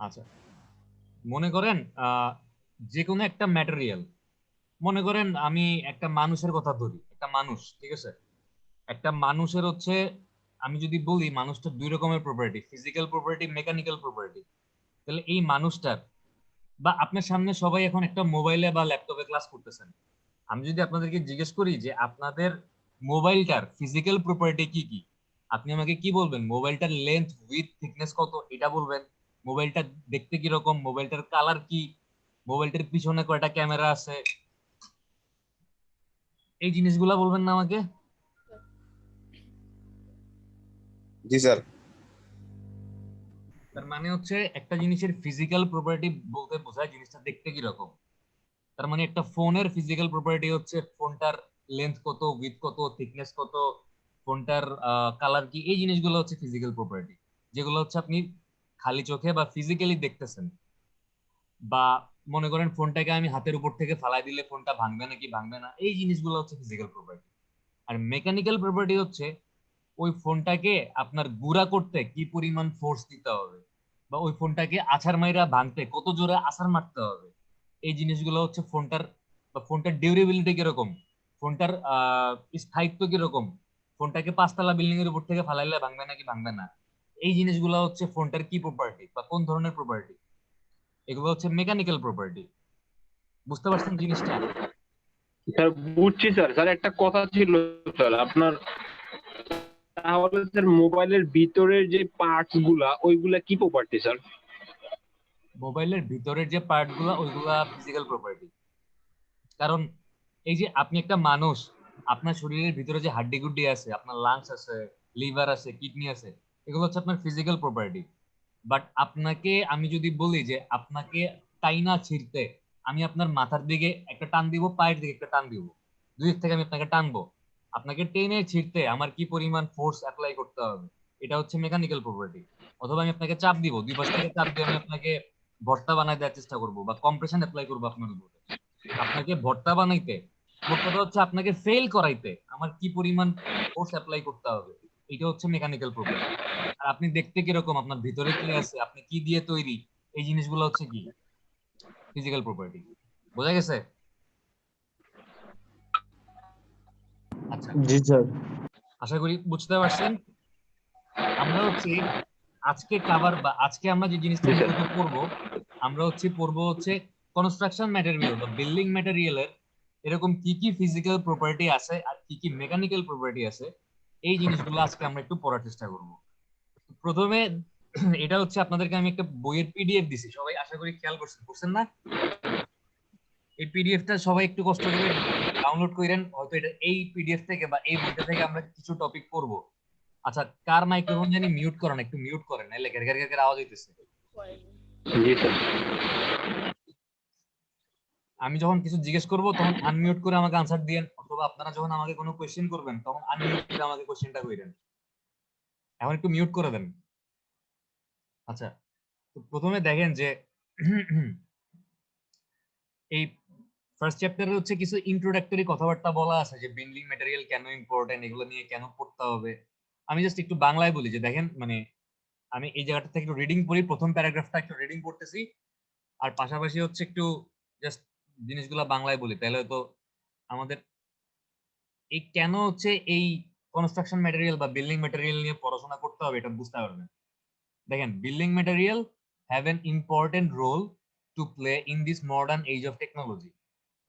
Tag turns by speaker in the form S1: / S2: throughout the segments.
S1: আচ্ছা, মনে করেন যে কোনো একটা ম্যাটেরিয়াল, মনে করেন আমি একটা মানুষের কথা ধরি, একটা মানুষ, ঠিক আছে? একটা মানুষের হচ্ছে, আমি যদি বলি মানুষটার দুই রকমের property, physical property, mechanical property. তাহলে এই মানুষটার, বা আপনার সামনে সবাই এখন একটা মোবাইলে বা ল্যাপটপে ক্লাস করতেছেন, আমি যদি আপনাদেরকে জিজ্ঞেস করি যে আপনাদের মোবাইলটার ফিজিক্যাল প্রপার্টি কি কি, আপনি আমাকে কি বলবেন? মোবাইলটার লেন্থ, উইথ, থিকনেস কত, এটা বলবেন। মোবাইলটা দেখতে কিরকম, মোবাইলটার কালার কি, মোবাইলটার পিছনে কয়টা ক্যামেরা আছে, এই জিনিসগুলা বলবেন না আমাকে?
S2: জি স্যার।
S1: তার মানে হচ্ছে একটা জিনিসের ফিজিক্যাল প্রপার্টি বলতে বোঝায় জিনিসটা দেখতে কিরকম। তার মানে একটা ফোনের ফিজিক্যাল প্রপার্টি হচ্ছে ফোনটার লেন্থ কত, উইথ কত, থিকনেস কত, ফোনটার কালার কি, এই জিনিসগুলো হচ্ছে ফিজিক্যাল প্রপার্টি, যেগুলো হচ্ছে আপনি খালি চোখে বা ফিজিক্যালি দেখতেছেন। বা মনে করেন ফোনটাকে আমি হাতের উপর থেকে ফালাই দিলে ফোনটা ভাঙবে নাকি ভাঙবে না, এই জিনিসগুলো হচ্ছে ফিজিক্যাল প্রপার্টি। আর মেকানিক্যাল প্রপার্টি হচ্ছে ওই ফোনটাকে আপনার গুঁড়া করতে কি পরিমাণ ফোর্স দিতে হবে, বা ওই ফোনটাকে আছাড় মাইরা ভাঙতে কত জোরে আছাড় মারতে হবে, এই জিনিসগুলো হচ্ছে ফোনটার, বা ফোনটার ডিউরেবিলিটি কিরকম, ফোনটার স্থায়িত্ব কিরকম, ফোনটাকে পাঁচতলা বিল্ডিং এর উপর থেকে ফালাইলে ভাঙবে নাকি ভাঙবে না, এই জিনিসগুলো হচ্ছে ফোনটার কি প্রপার্টি বা কোন ধরনের প্রপার্টি, এগুলো হচ্ছে মেকানিক্যাল প্রপার্টি। বুঝতে পারছেন জিনিসটা?
S3: স্যার বুঝছি স্যার। স্যার একটা কথা ছিল স্যার আপনার, তাহলে স্যার মোবাইলের ভিতরের যে পার্টস গুলা ওইগুলা কি প্রপার্টি স্যার?
S1: মোবাইলের ভিতরের যে পার্ট গুলা ওইগুলা ফিজিক্যাল প্রপার্টি। কারণ এই যে আপনি একটা মানুষ, আপনার শরীরের ভিতরে যে হাড্ডি গুড্ডি আছে, আপনার লাংস আছে, লিভার আছে, কিডনি আছে, এগুলো হচ্ছে আপনার ফিজিক্যাল প্রপার্টি। বাট আপনাকে আমি যদি বলি যে আপনাকে টাইনা ছিঁড়তে, আমি আপনার মাথার দিকে একটা টান দিব, পায়ের দিকে একটা টান দিব, দুই দিক থেকে আমি আপনাকে টানবো, আপনাকে টেনে ছিঁড়তে আমার কি পরিমাণ ফোর্স অ্যাপ্লাই করতে হবে, এটা হচ্ছে মেকানিক্যাল প্রপার্টি। অথবা আমি আপনাকে চাপ দিব, দুই পাশ থেকে চাপ দিয়ে আমি আপনাকে ভর্তা বানায় দেওয়ার চেষ্টা করবো বা কম্প্রেশন অ্যাপ্লাই করবো আপনার উপরে, আপনাকে ভর্তা বানাইতে, মোট কথা হচ্ছে আপনাকে ফেল করাইতে আমার কি পরিমাণ ফোর্স অ্যাপ্লাই করতে হবে, এটা হচ্ছে মেকানিক্যাল প্রপার্টি। আর আপনি দেখতে কিরকম, আপনার ভিতরে কি আছে, আপনি কি দিয়ে তৈরি, এই জিনিসগুলো হচ্ছে কি ফিজিক্যাল প্রপার্টি। বোঝা গেছে? আচ্ছা,
S4: জি স্যার।
S1: আশা করি বুঝতে পারছেন। আমরা হচ্ছে আজকে কাভার, বা আজকে আমরা যে জিনিসটা
S3: জি স্যার।
S1: মূলত পড়বো, আমরা হচ্ছে পড়বো হচ্ছে কনস্ট্রাকশন ম্যাটেরিয়াল বা বিল্ডিং ম্যাটেরিয়ালের এরকম কি কি ফিজিক্যাল প্রপার্টি আছে আর কি কি মেকানিক্যাল প্রপার্টি আছে, এই জিনিসগুলো আজকে আমরা একটু পড়ার চেষ্টা করব। প্রথমে এটা হচ্ছে আপনাদেরকে আমি একটা বইয়ের পিডিএফ দিছি, সবাই আশা করি খেয়াল করছেন না? এই পিডিএফটা সবাই একটু কষ্ট করে ডাউনলোড করেন, হয়তো এটা এই পিডিএফ থেকে বা এই বইটা থেকে আমরা কিছু টপিক পড়বো। আচ্ছা, কার মাইক্রোফোন জানি মিউট করেন, একটু মিউট করেন, নাহলে ঘের ঘের ঘের আওয়াজ হইতেছে।
S3: জি স্যার।
S1: আমি যখন কিছু জিজ্ঞেস করব তখন আনমিউট করে আমাকে আনসার দিয়েন, অথবা আপনারা যখন আমাকে কোনো কোশ্চেন করবেন তখন আনমিউট করে আমাকে কোশ্চেনটা কইরেন। এখন একটু মিউট করে দেন। আচ্ছা, তো প্রথমে দেখেন যে এই ফার্স্ট চ্যাপ্টারে হচ্ছে কিছু ইন্ট্রোডাক্টরি কথাবার্তা বলা আছে, যে বিল্ডিং ম্যাটেরিয়াল কেন ইম্পর্টেন্ট, এগুলো নিয়ে কেন পড়তে হবে। আমি জাস্ট একটু বাংলায় বলি যে দেখেন, মানে আমি এই জায়গাটা থেকে একটু রিডিং পড়ি, প্রথম প্যারাগ্রাফটা একটু রিডিং করতেছি, আর পাশাপাশি হচ্ছে একটু জাস্ট জিনিসগুলো বাংলায় বলি, তাহলে তো আমাদের এই কেন হচ্ছে এই কনস্ট্রাকশন ম্যাটেরিয়াল বা বিল্ডিং ম্যাটেরিয়াল নিয়ে পড়াশোনা করতে হবে এটা বুঝতে পারবেন। দেখেন, building material have an important role to play in this modern age of technology.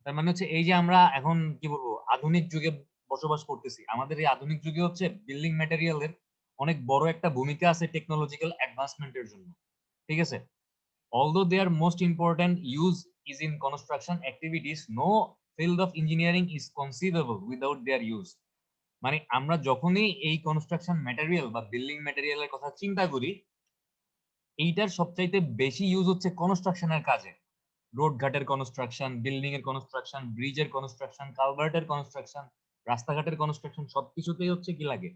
S1: তার মানে হচ্ছে এই যে আমরা এখন কি বলবো আধুনিক যুগে বসবাস করতেছি, আমাদের এই আধুনিক যুগে হচ্ছে বিল্ডিং ম্যাটেরিয়ালের অনেক বড় একটা ভূমিকা আছে টেকনোলজিক্যাল অ্যাডভান্সমেন্টের জন্য। ঠিক আছে? Although their most important use is in construction activities, no field of engineering is conceivable without their use. মানে আমরা যখনই এই কনস্ট্রাকশন ম্যাটেরিয়াল বা বিল্ডিং ম্যাটেরিয়ালের কথা চিন্তা করি, এইটার সবচাইতে বেশি ইউজ হচ্ছে কনস্ট্রাকশনের কাজে। রোড ঘাটের কনস্ট্রাকশন, বিল্ডিং এর কনস্ট্রাকশন, ব্রিজের কনস্ট্রাকশন, কালভার্টের কনস্ট্রাকশন, রাস্তাঘাটের কনস্ট্রাকশন, সবকিছুতেই হচ্ছে কি লাগে,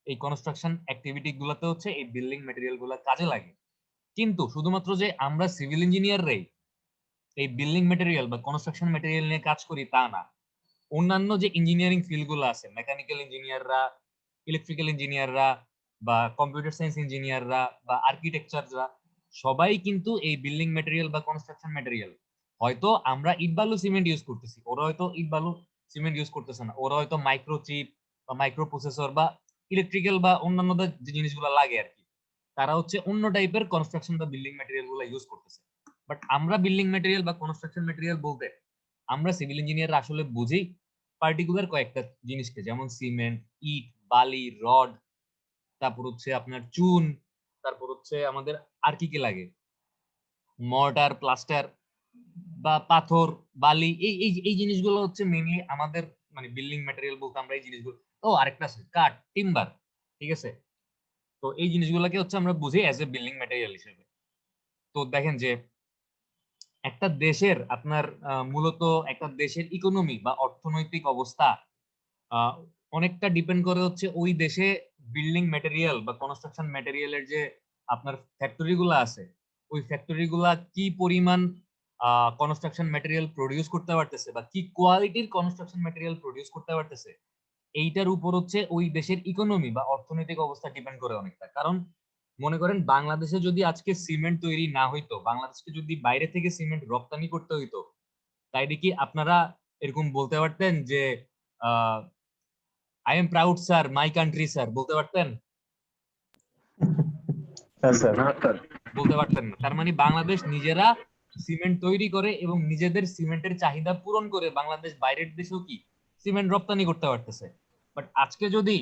S1: এই কনস্ট্রাকশন অ্যাক্টিভিটি গুলাতে হচ্ছে এই বিল্ডিং ম্যাটেরিয়াল গুলা কাজে লাগে। কিন্তু শুধুমাত্র যে আমরা সিভিল ইঞ্জিনিয়াররাই এই বিল্ডিং ম্যাটেরিয়াল বা কনস্ট্রাকশন ম্যাটেরিয়াল নিয়ে কাজ করি তা না, অন্যান্য যে ইঞ্জিনিয়ারিং ফিল্ড গুলো আছে, মেকানিক্যাল ইঞ্জিনিয়াররা, ইলেকট্রিক্যাল ইঞ্জিনিয়াররা, বা কম্পিউটার সায়েন্স ইঞ্জিনিয়াররা, বা আর্কিটেকচাররা, সবাই কিন্তু এই বিল্ডিং ম্যাটেরিয়াল বা কনস্ট্রাকশন ম্যাটেরিয়াল, হয়তো আমরা ইট বালু সিমেন্ট ইউজ করতেছি, ওরা হয়তো ইট বালু সিমেন্ট ইউজ করতেছে না, ওরা হয়তো মাইক্রোচিপ বা মাইক্রো প্রসেসর বা ইলেকট্রিক্যাল বা অন্যান্য যে জিনিসগুলো লাগে আর কি, তারা হচ্ছে অন্য টাইপের কনস্ট্রাকশন বা বিল্ডিং ম্যাটেরিয়াল গুলো ইউজ করতেছে। বাট আমরা বিল্ডিং ম্যাটেরিয়াল বা কনস্ট্রাকশন ম্যাটেরিয়াল বলতে আমরা সিভিল ইঞ্জিনিয়ার আসলে বুঝি পার্টিকুলার কয়েকটা জিনিসকে, যেমন সিমেন্ট, ইট, বালি, রড, তারপর হচ্ছে আপনার চুন, তারপর হচ্ছে আমাদের আর কি কি লাগে, মর্টার, প্লাস্টার বা পাথর, বালি, এই এই এই জিনিসগুলো হচ্ছে মেইনলি আমাদের মানে বিল্ডিং ম্যাটেরিয়াল বলতে আমরা এই জিনিসগুলো। ও আরেকটা আছে কাঠ, টিম্বার, ঠিক আছে। তো এই জিনিসগুলোকে হচ্ছে আমরা বুঝি অ্যাজ এ বিল্ডিং ম্যাটেরিয়াল হিসেবে। তো দেখেন যে একটা দেশের আপনার মূলত একটা দেশের ইকোনমি বা অর্থনৈতিক অবস্থা আহ, অনেকটা ডিপেন্ড করে হচ্ছে ওই দেশে বিল্ডিং ম্যাটেরিয়াল বা কনস্ট্রাকশন ম্যাটেরিয়ালের যে আপনার ফ্যাক্টরি গুলা আছে, ওই ফ্যাক্টরি গুলা কি পরিমাণ কনস্ট্রাকশন ম্যাটেরিয়াল প্রডিউস করতে পারতেছে বা কি কোয়ালিটির কনস্ট্রাকশন ম্যাটেরিয়াল প্রডিউস করতে পারতেছে, এইটার উপর হচ্ছে ওই দেশের ইকোনমি বা অর্থনৈতিক অবস্থা ডিপেন্ড করে অনেকটা। কারণ মনে করেন বাংলাদেশে যদি আজকে সিমেন্ট তৈরি না হইতো, বাংলাদেশকে যদি বাইরে থেকে সিমেন্ট রপ্তানি করতে হইতো, তাইলে কি আপনারা এরকম বলতে পারতেন যে I am proud sir, my country sir, বলতে পারতেন?
S4: হ্যাঁ স্যার।
S3: না স্যার।
S1: বলতে পারতেন না। তার মানে বাংলাদেশ নিজেরা সিমেন্ট তৈরি করে এবং নিজেদের সিমেন্টের চাহিদা পূরণ করে বাংলাদেশ বাইরের দেশেও কি সিমেন্ট রপ্তানি করতে পারতেছে। বাট আজকে যদি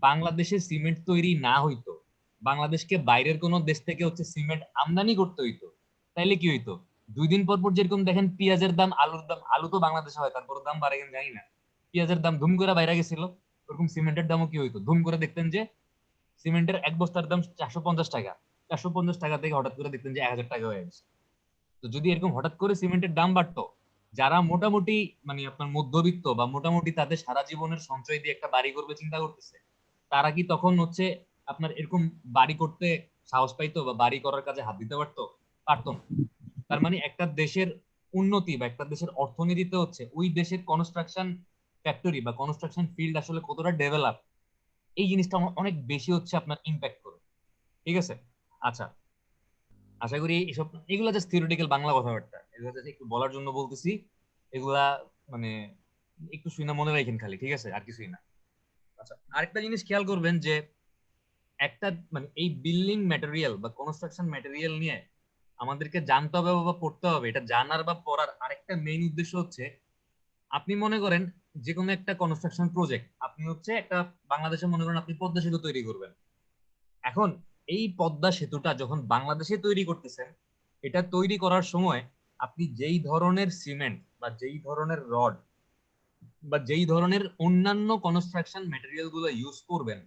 S1: বাংলাদেশে সিমেন্ট তৈরি না হইতো, বাংলাদেশকে বাইরের কোন দেশ থেকে হচ্ছে সিমেন্ট আমদানি করতে হইতো, তাইলে কি হইতো? 2 দিন পর পর যেরকম দেখেন পেঁয়াজের দাম, আলুর দাম, আলু তো বাংলাদেশে হয় তারপর দাম বাড়ে কেন জানি না, পেঁয়াজের দাম ধুম করে বাইরে গেছিল, ওরকম সিমেন্টের দামও কি হইতো, ধুম করে দেখতেন যে সিমেন্টের এক বস্তার দাম 450 টাকা, 450 টাকা থেকে হঠাৎ করে দেখতেন যে 1000 টাকা হয়ে গেছে। তো যদি এরকম হঠাৎ করে সিমেন্টের দাম বাড়তো, যারা মোটামুটি মানে আপনার মধ্যবিত্ত বা মোটামুটি তাদের সারা জীবনের সঞ্চয় দিয়ে একটা বাড়ি করবে চিন্তা করতেছে, তারা কি তখন হচ্ছে আপনার এরকম বাড়ি করতে সাহস পাইতো বা বাড়ি করার কাজে হাত দিতে পারতো? পারতো না। তার মানে একটা দেশের উন্নতি বা একটা দেশের অর্থনীতিতে হচ্ছে ওই দেশের কনস্ট্রাকশন ফ্যাক্টরি বা কনস্ট্রাকশন ফিল্ড আসলে কতটা ডেভেলপ, এই জিনিসটা অনেক বেশি হচ্ছে আপনার ইম্প্যাক্ট করে। ঠিক আছে। আচ্ছা, আশা করি এসব এগুলা জাস্ট থিওরিটিক্যাল বাংলা কথাবার্তা, এগুলো জাস্ট একটু বলার জন্য বলতেছি। এগুলা মানে একটু শুনে মনে রাখেন খালি, ঠিক আছে, আর কিছুই না। আচ্ছা, আরেকটা জিনিস খেয়াল করবেন যে একটা মানে এই বিল্ডিং ম্যাটেরিয়াল বা কনস্ট্রাকশন ম্যাটেরিয়াল নিয়ে আমাদেরকে জানতে হবে বা পড়তে হবে, এটা জানার বা পড়ার আরেকটা মেইন উদ্দেশ্য হচ্ছে, আপনি মনে করেন যে কোনো একটা কনস্ট্রাকশন প্রজেক্ট, আপনি হচ্ছে একটা বাংলাদেশে মনে করেন আপনি পদ্মা সেতু তৈরি করবেন। এখন এই পদ্মা সেতুটা যখন বাংলাদেশে তৈরি করতেছেন, এটা তৈরি করার সময় আপনি যেই ধরনের সিমেন্ট বা যেই ধরনের রড বা যেই ধরনের অন্যান্য কনস্ট্রাকশন ম্যাটেরিয়াল গুলো ইউজ করবেন,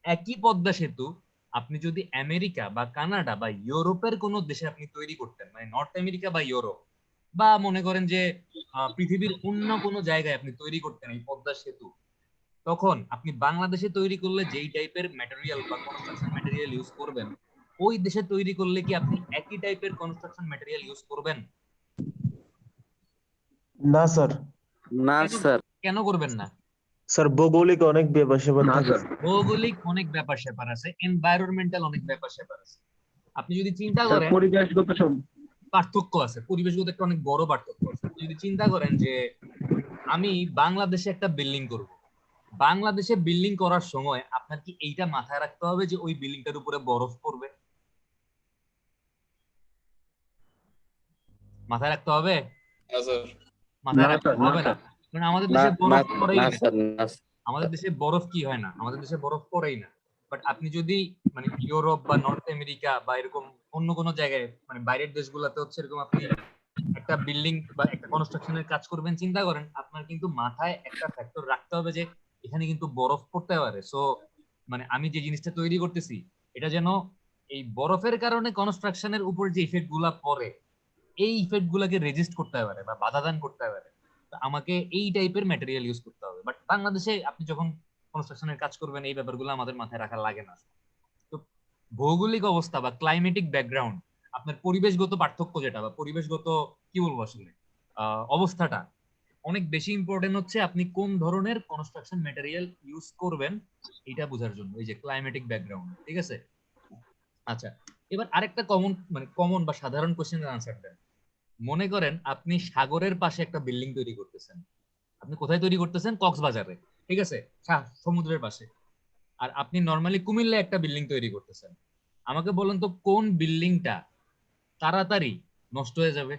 S1: একই পদ্মা সেতু আপনি যদি আমেরিকা বা কানাডা বা ইউরোপের কোনো দেশে আপনি তৈরি করতেন, মানে নর্থ আমেরিকা বা ইউরোপ, বা মনে করেন যে পৃথিবীর অন্য কোনো জায়গায় আপনি তৈরি করতেন এই পদ্মা সেতু, তখন আপনি বাংলাদেশে তৈরি করলে যেই টাইপের ম্যাটেরিয়াল বা কনস্ট্রাকশন ম্যাটেরিয়াল ইউজ করবেন, ওই দেশে তৈরি করলে কি আপনি একই টাইপের কনস্ট্রাকশন ম্যাটেরিয়াল ইউজ করবেন?
S4: না স্যার।
S2: না
S1: কেন
S2: স্যার।
S1: কেন করবেন না?
S4: স্যার ভৌগোলিক অনেক ব্যাপার স্যাপার
S3: না
S4: থাকে।
S3: স্যার।
S1: ভৌগোলিক অনেক ব্যাপার স্যাপার আছে, এনভায়রনমেন্টাল অনেক ব্যাপার স্যাপার আছে। আপনি যদি চিন্তা
S3: স্যার
S1: করেন
S3: পরিবেশগত সব।
S1: পার্থক্য আছে, পরিবেশগত একটা অনেক বড় পার্থক্য আছে। আপনি যদি চিন্তা করেন যে আমি বাংলাদেশে একটা বিল্ডিং করব, বাংলাদেশে বিল্ডিং করার সময় আপনার কি এইটা মাথায় রাখতে হবে যে ওই বিল্ডিংটার উপরে বরফ পড়বে? মাথায় রাখতে হবে?
S2: না স্যার।
S1: মাথায়
S3: না
S1: রাখতে
S3: স্যার, না
S1: হবে না।
S3: স্যার।
S1: কারণ আমাদের
S2: না
S1: দেশে
S2: না
S1: বরফ পড়েই
S2: না
S1: না,
S2: স্যার, না
S1: আমাদের দেশে বরফ কি হয় না, আমাদের দেশে বরফ পড়েই না। বাট আপনি যদি মানে ইউরোপ বা নর্থ আমেরিকা বা এরকম অন্য কোনো জায়গায় মানে বাইরের দেশগুলোতে হচ্ছে এরকম আপনি একটা বিল্ডিং বা একটা কনস্ট্রাকশনের কাজ করবেন, চিন্তা করেন আপনার কিন্তু মাথায় একটা ফ্যাক্টর রাখতে হবে যে এখানে কিন্তু বরফ পড়তে পারে। সো মানে আমি যে জিনিসটা তৈরি করতেছি এটা যেন এই বরফের কারণে কনস্ট্রাকশনের উপর যে ইফেক্ট গুলা পড়ে, এই ইফেক্ট গুলাকে রেজিস্ট করতে পারে বা বাধা দান করতে পারে, তো আমাকে এই টাইপের ম্যাটেরিয়াল ইউজ করতে হবে। বাট বাংলাদেশে আপনি যখন কনস্ট্রাকশনের কাজ করবেন এই ব্যাপারগুলো আমাদের মাথায় রাখা লাগে না। তো ভৌগোলিক অবস্থা বা ক্লাইমেটিক ব্যাকগ্রাউন্ড, আপনার পরিবেশগত পার্থক্য যেটা বা পরিবেশগত কি বলবো আসলে অবস্থাটা অনেক বেশি ইম্পর্টেন্ট হচ্ছে আপনি কোন ধরনের কনস্ট্রাকশন ম্যাটেরিয়াল ইউজ করবেন এটা বোঝার জন্য, এই যে ক্লাইমেটিক ব্যাকগ্রাউন্ড। ঠিক আছে। আচ্ছা, এবার আরেকটা কমন বা সাধারণ কোশ্চেনের আনসার দেন। মনে করেন আপনি সাগরের পাশে একটা বিল্ডিং তৈরি করতেছেন। আপনি কোথায় তৈরি করতেছেন? কক্সবাজারে, ঠিক আছে, সমুদ্রের পাশে। আর আপনি নর্মালি কুমিল্লায় একটা বিল্ডিং তৈরি করতেছেন। আমাকে বলুন তো কোন বিল্ডিংটা তাড়াতাড়ি নষ্ট হয়ে যাবে?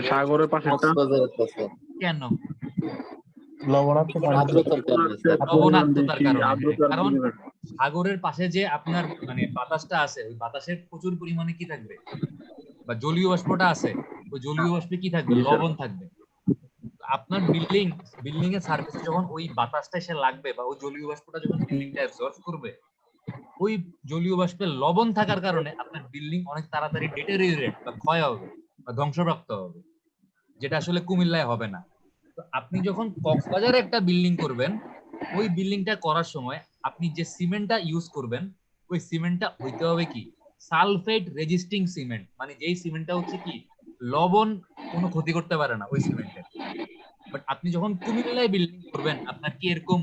S3: সাগরের পাশেরটা।
S2: কক্সবাজারের পাশে।
S1: কেন?
S4: লবণাক্ত পানি
S2: আর্দ্রতার কারণে স্যার।
S1: লবণাক্ততার কারণে।
S3: আর্দ্রতার
S1: কারণ
S3: কারণে।
S1: সাগরের পাশে যে আপনার বাতাসটা আছে, ওই বাতাসের প্রচুর পরিমাণে কি থাকবে, বা জলীয় বাষ্পটা আছে, ওই জলীয় বাষ্পে কি থাকবে?
S3: জি, স্যার।
S1: লবণ থাকবে। আপনার বিল্ডিং এর সারফেসে যখন ওই বাতাসটা এসে লাগবে বা ওই জলীয় বাষ্পটা যখন বিল্ডিংটা অ্যাবজর্ব করবে, ওই জলীয় বাষ্পের লবণ থাকার কারণে আপনার বিল্ডিং অনেক তাড়াতাড়ি ডিটেরিওরেট বা ক্ষয় হবে বা ধ্বংসপ্রাপ্ত হবে, যেটা আসলে কুমিল্লায় হবে না। তো আপনি যখন কক্সবাজারে একটা বিল্ডিং করবেন, ওই বিল্ডিংটা করার সময় আপনি যে সিমেন্টটা ইউজ করবেন, ওই সিমেন্টটা হইতে হবে কি সালফেট রেজিস্টিং সিমেন্ট, মানে যেই সিমেন্টটা হচ্ছে কি লবণ কোনো ক্ষতি করতে পারে না ওই সিমেন্টের। বাট আপনি যখন কুমিল্লায় বিল্ডিং করবেন, আপনার কি এরকম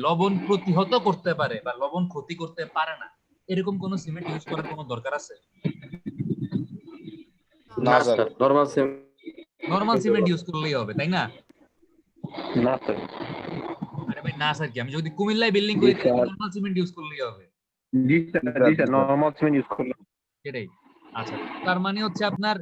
S1: লবণ প্রতিহত করতে পারে বা লবণ ক্ষতি করতে পারে না এরকম কোন সিমেন্ট ইউজ করার কোনো দরকার আছে?
S2: না স্যার।
S1: নরমাল সিমেন্ট ইউজ করলেই হবে, তাই না?
S3: না স্যার।
S1: আরে ভাই না স্যার, কি আমি যদি কুমিল্লায় বিল্ডিং করি
S3: জি, স্যার।
S1: নরমাল সিমেন্ট ইউজ করলেই হবে।
S3: জি স্যার, নরমাল সিমেন্ট ইউজ করলাম।
S1: সেটাই। আচ্ছা, তার মানে হচ্ছে আপনার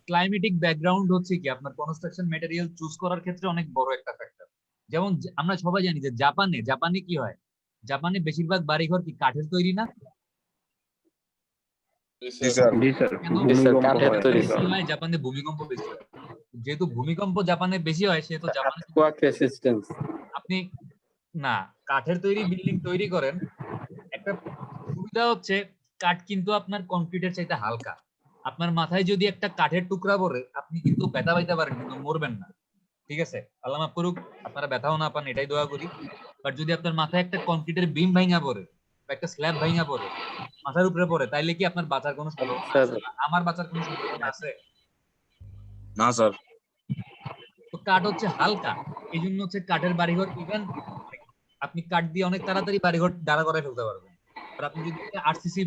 S1: ক্লাইমেটিক ব্যাকগ্রাউন্ড হচ্ছে কি আপনার কনস্ট্রাকশন ম্যাটেরিয়াল চুজ করার ক্ষেত্রে অনেক বড় একটা ফ্যাক্টর। যেমন আমরা সবাই জানি যে জাপানে কি হয়, জাপানে বেশিরভাগ বাড়িঘর কি কাঠের তৈরি না?
S2: জি স্যার।
S3: জি স্যার,
S1: কেন?
S3: ভূমিকম্প
S2: কাঠের
S3: হয়।
S2: তৈরি।
S1: বেশি হয় জাপানে, ভূমিকম্প বেশি হয়। যেহেতু ভূমিকম্প জাপানে বেশি হয়, সেহেতু জাপানে
S2: কোয়াক রেসিস্ট্যান্স।
S1: আপনি না কাঠের তৈরি বিল্ডিং তৈরি করেন, একটা সুবিধা হচ্ছে কাঠ কিন্তু আপনার কংক্রিটের চাইতে হালকা। আপনার মাথায় যদি একটা কাঠের টুকরা পড়ে, আপনি কিন্তু ব্যথা পাইতে পারেন কিন্তু মরবেন না, ঠিক আছে? আল্লাহ মাফ করুক, আপনারা ব্যথাও না পান, এটাই দোয়া করি। বাট যদি আপনার মাথায় একটা কংক্রিটের বিম ভাঙা পড়ে বা একটা স্ল্যাব ভাঙা পড়ে, মাথার উপরে পড়ে, তাইলে কি আপনার বাঁচার কোনো সম্ভাবনা আছে? আমার বাঁচার কোনো সম্ভাবনা আছে?
S2: না স্যার।
S1: তো কাঠ হচ্ছে হালকা, এই জন্য হচ্ছে কাঠের বাড়িঘর ইভেন আপনি কাঠ দিয়ে অনেক তাড়াতাড়ি বাড়িঘর দাঁড়া করে ফেলতে পারবেন। আর আপনি যদি আরসিসি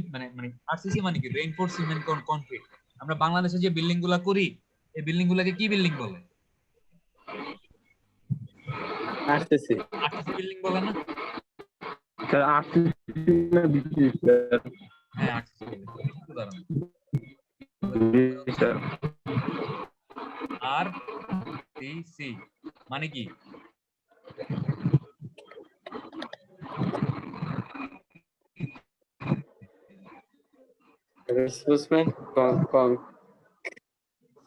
S1: আরসিসি মানে কি রেইনফোর্স সিমেন্ট কনক্রিট, আমরা বাংলাদেশে যে বিল্ডিং গুলা করি, এই বিল্ডিং গুলাকে কি বিল্ডিং বলে?
S2: আসতেছি।
S1: আরসিসি বিল্ডিং বলে না?
S3: স্যার, আরসিসি না বিসিসি স্যার?
S1: হ্যাঁ আরসিসি বিল্ডিং। একটু দাঁড়ান,
S3: জি স্যার।
S1: আর সি মানে কি?
S2: রেইনফোর্সমেন্ট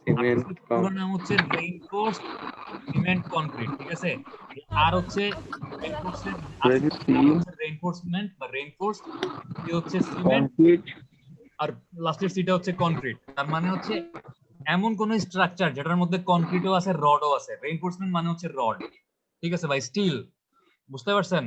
S2: সিমেন্ট
S1: আরসিসি পুরো নাম হচ্ছে রেইনফোর্স সিমেন্ট কনক্রিট, ঠিক আছে? আর হচ্ছে রেইনফোর্সমেন্ট বা রেইনফোর্স, সি হচ্ছে সিমেন্ট,
S3: কংক্রিট।
S1: আর লাস্টের সিটা হচ্ছে কনক্রিট। তার মানে হচ্ছে এমন কোন স্ট্রাকচার যেটার মধ্যে কনক্রিটও আছে রডও আছে। রেইনফোর্সমেন্ট মানে হচ্ছে রড, ঠিক আছে ভাই, স্টিল। বুঝতে পারছেন?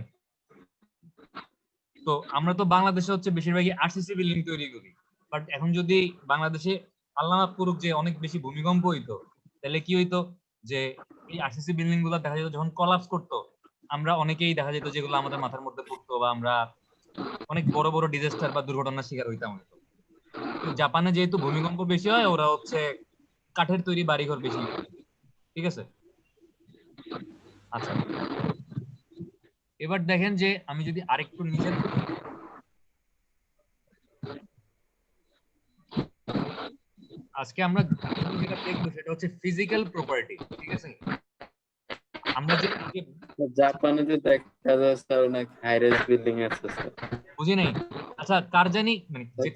S1: তো আমরা তো বাংলাদেশে হচ্ছে বেশিরভাগই আরসিসি বিল্ডিং তৈরি করি। বাট এখন যদি বাংলাদেশে আল্লাহ মাফ করুক যে অনেক বেশি ভূমিকম্প হইতো, তাহলে কি হইতো যে এই আরসিসি বিল্ডিং গুলো দেখা যেত যখন কলাপস করতো, আমরা অনেকেই দেখা যেত যেগুলো আমাদের মাথার মধ্যে পড়তো বা আমরা অনেক বড় বড় ডিজাস্টার বা দুর্ঘটনার শিকার হইতাম হয়তো। তো জাপানে যেহেতু ভূমিকম্প বেশি হয়, ওরা হচ্ছে কাঠের তৈরি বাড়িঘর বেশি, ঠিক আছে? আচ্ছা, এবার দেখেন যে আমি যদি আরেকটু নিচে আজকে আমরা যেটা দেখবো সেটা হচ্ছে ফিজিক্যাল প্রপার্টি, ঠিক আছে? আমরা যে
S2: জাপানে যে দেখা যায় স্যার অনেক হাই রাইজ বিল্ডিং আছে স্যার।
S1: বুঝি নাই। আচ্ছা, কার জানি যে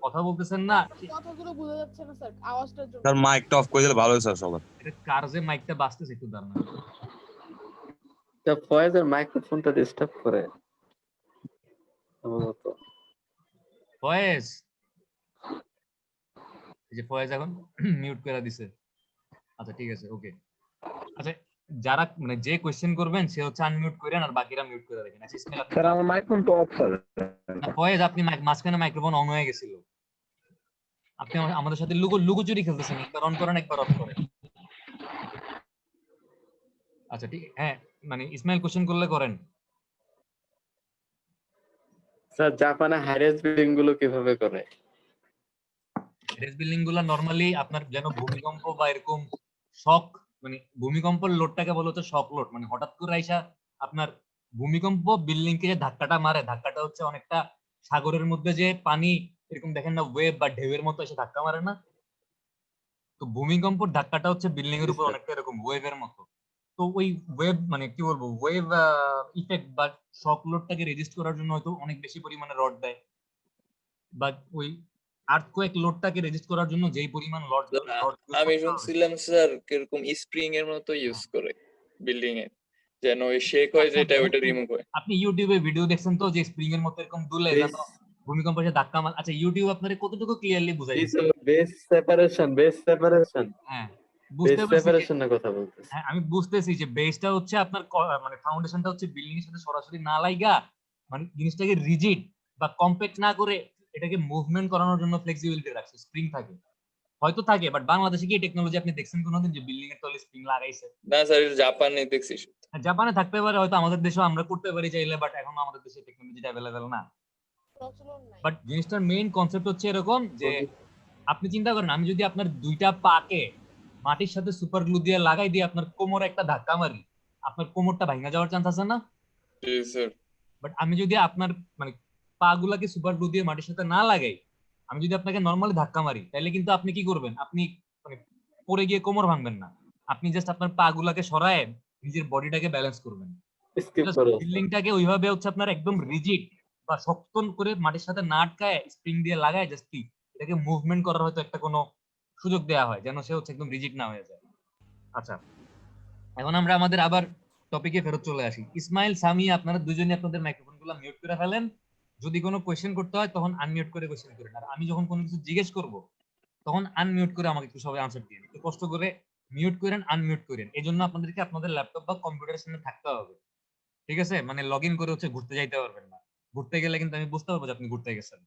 S1: কথা বলতেছেন না,
S5: কথাগুলো বোঝা যাচ্ছে না স্যার, আওয়াজটার জন্য।
S6: স্যার মাইকটা অফ করে দিলে ভালো হয় স্যার সবার।
S1: এটা কার যে মাইকটা বাজতেছে একটু দাঁড়ান।
S2: তা ফয়েজের মাইক্রোফোনটা ডিস্টার্ব করে সম্ভবত।
S1: ফয়েজ, এই যে ফয়েজ এখন মিউট করে দিছে। আচ্ছা ঠিক আছে, ওকে। আচ্ছা, যারা যে কোশ্চেন করবেন সে হচ্ছে আনমিউট করেন আর বাকিরা মিউট করে রাখেন। আচ্ছা ইসমাইল,
S3: স্যার, আমার মাইক্রোফোন তো অফ স্যার।
S1: না ফয়েজ, আপনি মাঝখানে মাইক্রোফোন অন হয়ে গেছিল। আপনি আমাদের সাথে লুকোচুরি খেলতেছেন, একবার অন করেন একবার অফ করেন। আচ্ছা ঠিক, হ্যাঁ ইসমাইল কোশ্চেন করলে করেন।
S2: স্যার জাপানে হাইরাইজ বিল্ডিং গুলো কিভাবে করে?
S1: রেস বিল্ডিং গুলা নরমালি আপনার যেন ভূমিকম্প বা এরকম শক, মানে ভূমিকম্পের লোডটাকে বলা হচ্ছে শক লোড, মানে হঠাৎ করে আইসা আপনার ভূমিকম্প বিল্ডিং কে যে ধাক্কাটা মারে, ধাক্কাটা হচ্ছে অনেকটা সাগরের মধ্যে যে পানি এরকম দেখেন না ওয়েভ বা ঢেউয়ের মতো এসে ধাক্কা মারে না, তো ভূমিকম্পর ধাক্কাটা হচ্ছে বিল্ডিং এর উপর অনেকটা এরকম ওয়েভের মতো। তো ওই ওয়েভ মানে কি বলবো, ওয়েভ ইফেক্ট বা শক লোডটাকে রেজিস্ট করার জন্য হয়তো অনেক বেশি পরিমাণে রড দেয়, বা ওই আর্থকোয়েক লোডটাকে রেজিস্ট করার জন্য যেই পরিমাণ লড
S7: আমি শুনছিলাম স্যার কিরকম স্প্রিং এর মতো ইউজ করে বিল্ডিং এ, যেন ওই শেক হয় যেটা ওইটা রিমুভ হয়।
S1: আপনি ইউটিউবে ভিডিও দেখছেন তো যে স্প্রিং এর মতো এরকম দুলে যেন ভূমিকম্প এসে ধাক্কা মারে। আচ্ছা ইউটিউব আপনারে কতটুকু ক্লিয়ারলি বুঝাই দিচ্ছে?
S2: বেস সেপারেশন
S1: হ্যাঁ
S2: বেস
S1: বুঝতে পারছি যে-
S2: সেপারেশনের কথা বলতেছি।
S1: হ্যাঁ আমি বুঝতেছি যে বেসটা হচ্ছে আপনার মানে ফাউন্ডেশনটা হচ্ছে বিল্ডিং এর সাথে সরাসরি না লাইগা, মানে জিনিসটাকে রিজিড বা কম্প্যাক্ট না করে এটাকে মুভমেন্ট করানোর জন্য ফ্লেক্সিবিলিটি রাখছে, স্প্রিং থাকে হয়তো থাকে, বাট বাংলাদেশে কি টেকনোলজি আপনি দেখছেন কোনোদিন যে বিল্ডিং এর তলে স্প্রিং লাগাইছে?
S7: না স্যার, জাপানে দেখছি শুধু।
S1: জাপানে থাকতে পারে, হয়তো আমাদের দেশেও আমরা করতে পারি চাইলে, বাট এখন আমাদের দেশে টেকনোলজিটা অ্যাভেলেবেল না।
S5: প্রচলন নাই।
S1: বাট জিনিসটার মেইন কনসেপ্ট হচ্ছে এরকম যে আপনি চিন্তা করেন আমি যদি আপনার দুইটা পাকে মাটির সাথে সুপার গ্লু দিয়ে লাগাই দিয়ে আপনার কোমরে একটা ধাক্কা মারি, আপনার কোমরটা ভাঙা যাওয়ার চান্স আছে না?
S7: জি স্যার।
S1: বাট আমি যদি আপনার মানে পা গুলাকে সুপার গ্লু দিয়ে মাটির সাথে না লাগাই, আমি যদি আপনাকে নর্মালি ধাক্কা মারি, তাহলে কিন্তু আপনি কি করবেন, আপনি মানে পড়ে গিয়ে কোমর ভাঙবেন না, আপনি জাস্ট আপনার পা গুলাকে সরায় নিজের বডিটাকে ব্যালেন্স করবেন।
S2: স্কিপ করো।
S1: বিল্ডিংটাকে ওইভাবে হচ্ছে আপনার একদম রিজিড বা শক্ত করে মাটির সাথে না আটকায় স্প্রিং দিয়ে লাগায় জাস্ট কি এটাকে মুভমেন্ট করার হয়তো একটা কোনো সুযোগ দেওয়া হয় যেন সে হচ্ছে একদম রিজিড না হয়ে যায়। আচ্ছা এখন আমরা আমাদের আবার টপিকে ফেরত চলে আসি। ইসমাইল, সামি, আপনারা দুজনই আপনাদের মাইক্রোফোন গুলো মিউট করে ফেলেন। যদি কোনো কোয়েশ্চেন করতে হয় তখন আনমিউট করে কোয়েশ্চেন করেন, আর আমি যখন কোনো কিছু জিজ্ঞেস করব তখন আনমিউট করে আমাকে একটু সবাই আনসার দিন। একটু কষ্ট করে মিউট করেন, আনমিউট করেন, এই জন্য আপনাদেরকে আপনাদের ল্যাপটপ বা কম্পিউটারের সামনে থাকতে হবে, ঠিক আছে? মানে লগ ইন করে হচ্ছে ঘুরতে যাইতে পারবেন না, ঘুরতে গেলে কিন্তু আমি বুঝতে পারবো যে আপনি ঘুরতে গেছেন।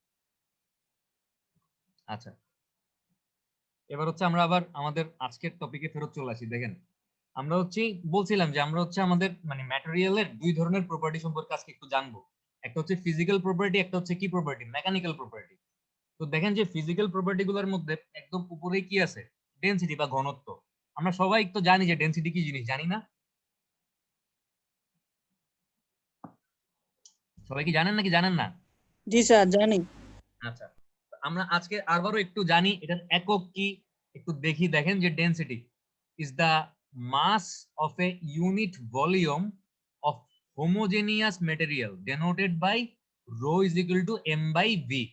S1: আচ্ছা এবার হচ্ছে আমরা আবার আমাদের আজকের টপিকে ফেরত চলে আসি। দেখেন আমরা হচ্ছে বলছিলাম যে আমরা হচ্ছে আমাদের মানে ম্যাটেরিয়ালের দুই ধরনের প্রপার্টি সম্পর্কে আজকে একটু জানবো। একটা হচ্ছে ফিজিক্যাল প্রপার্টি, একটা হচ্ছে কি প্রপার্টি, মেকানিক্যাল প্রপার্টি। তো দেখেন যে ফিজিক্যাল প্রপার্টি গুলোর মধ্যে একদম উপরে কি আছে, ডেনসিটি বা ঘনত্ব। আমরা সবাই তো জানি যে ডেনসিটি কি জিনিস, জানি না? সবাই কি জানেন নাকি জানেন না?
S8: জি স্যার জানি।
S1: আচ্ছা আমরা আজকে আবারও একটু জানি এটার একক কি একটু দেখি। দেখেন যে density is the mass of a unit volume of homogeneous material denoted by rho is equal to M by V.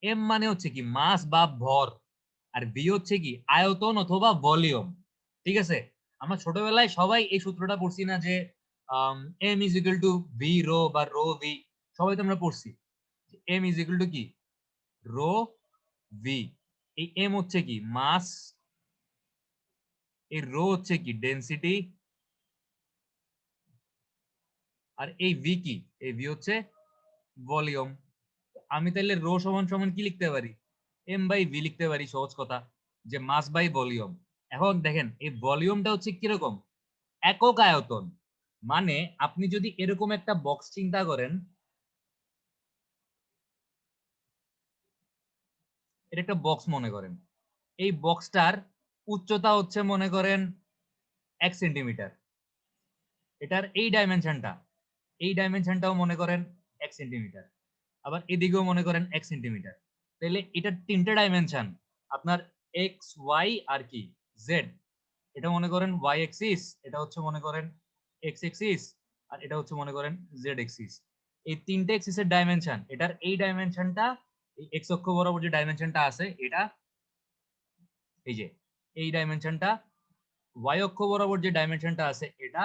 S1: M মানে হচ্ছে কি মাস বা ভর, আর ভি হচ্ছে কি আয়তন অথবা ভলিউম, ঠিক আছে? আমরা ছোটবেলায় সবাই এই সূত্রটা পড়ছি না যে M is equal to V rho বা রো ভি, সবাই তো আমরা পড়ছি এম ইজ ইকুয়াল টু কি রো ভি। এই এম হচ্ছে কি মাস, এই রো হচ্ছে কি ডেনসিটি, আর এই ভি কি, এই ভি হচ্ছে ভলিউম। আমি তাহলে রো সমান সমান কি লিখতে পারি, এম বাই ভি লিখতে পারি, সহজ কথা যে মাস বাই ভলিউম। এখন দেখেন এই ভলিউমটা হচ্ছে কিরকম, একক আয়তন। মানে আপনি যদি এরকম একটা বক্স চিন্তা করেন, এটা একটা বক্স মনে করেন, এই বক্সটার উচ্চতা হচ্ছে মনে করেন 1 সেন্টিমিটার, এটার এই ডাইমেনশনটাও মনে করেন 1 সেন্টিমিটার, আবার এদিকেও মনে করেন 1 সেন্টিমিটার। তাহলে এটার তিনটা ডাইমেনশন আপনার এক্স ওয়াই আর কি জেড। এটা মনে করেন ওয়াই এক্সিস, এটা হচ্ছে মনে করেন এক্স এক্সিস, আর এটা হচ্ছে মনে করেন জেড এক্সিস। এই তিনটে এক্সিসের ডাইমেনশন, এটার এই ডাইমেনশনটা এই এক্স অক্ষ বরাবর যে ডাইমেনশনটা আছে এটা, এই যে এই ডাইমেনশনটা, ওয়াই অক্ষ বরাবর যে ডাইমেনশনটা আছে এটা,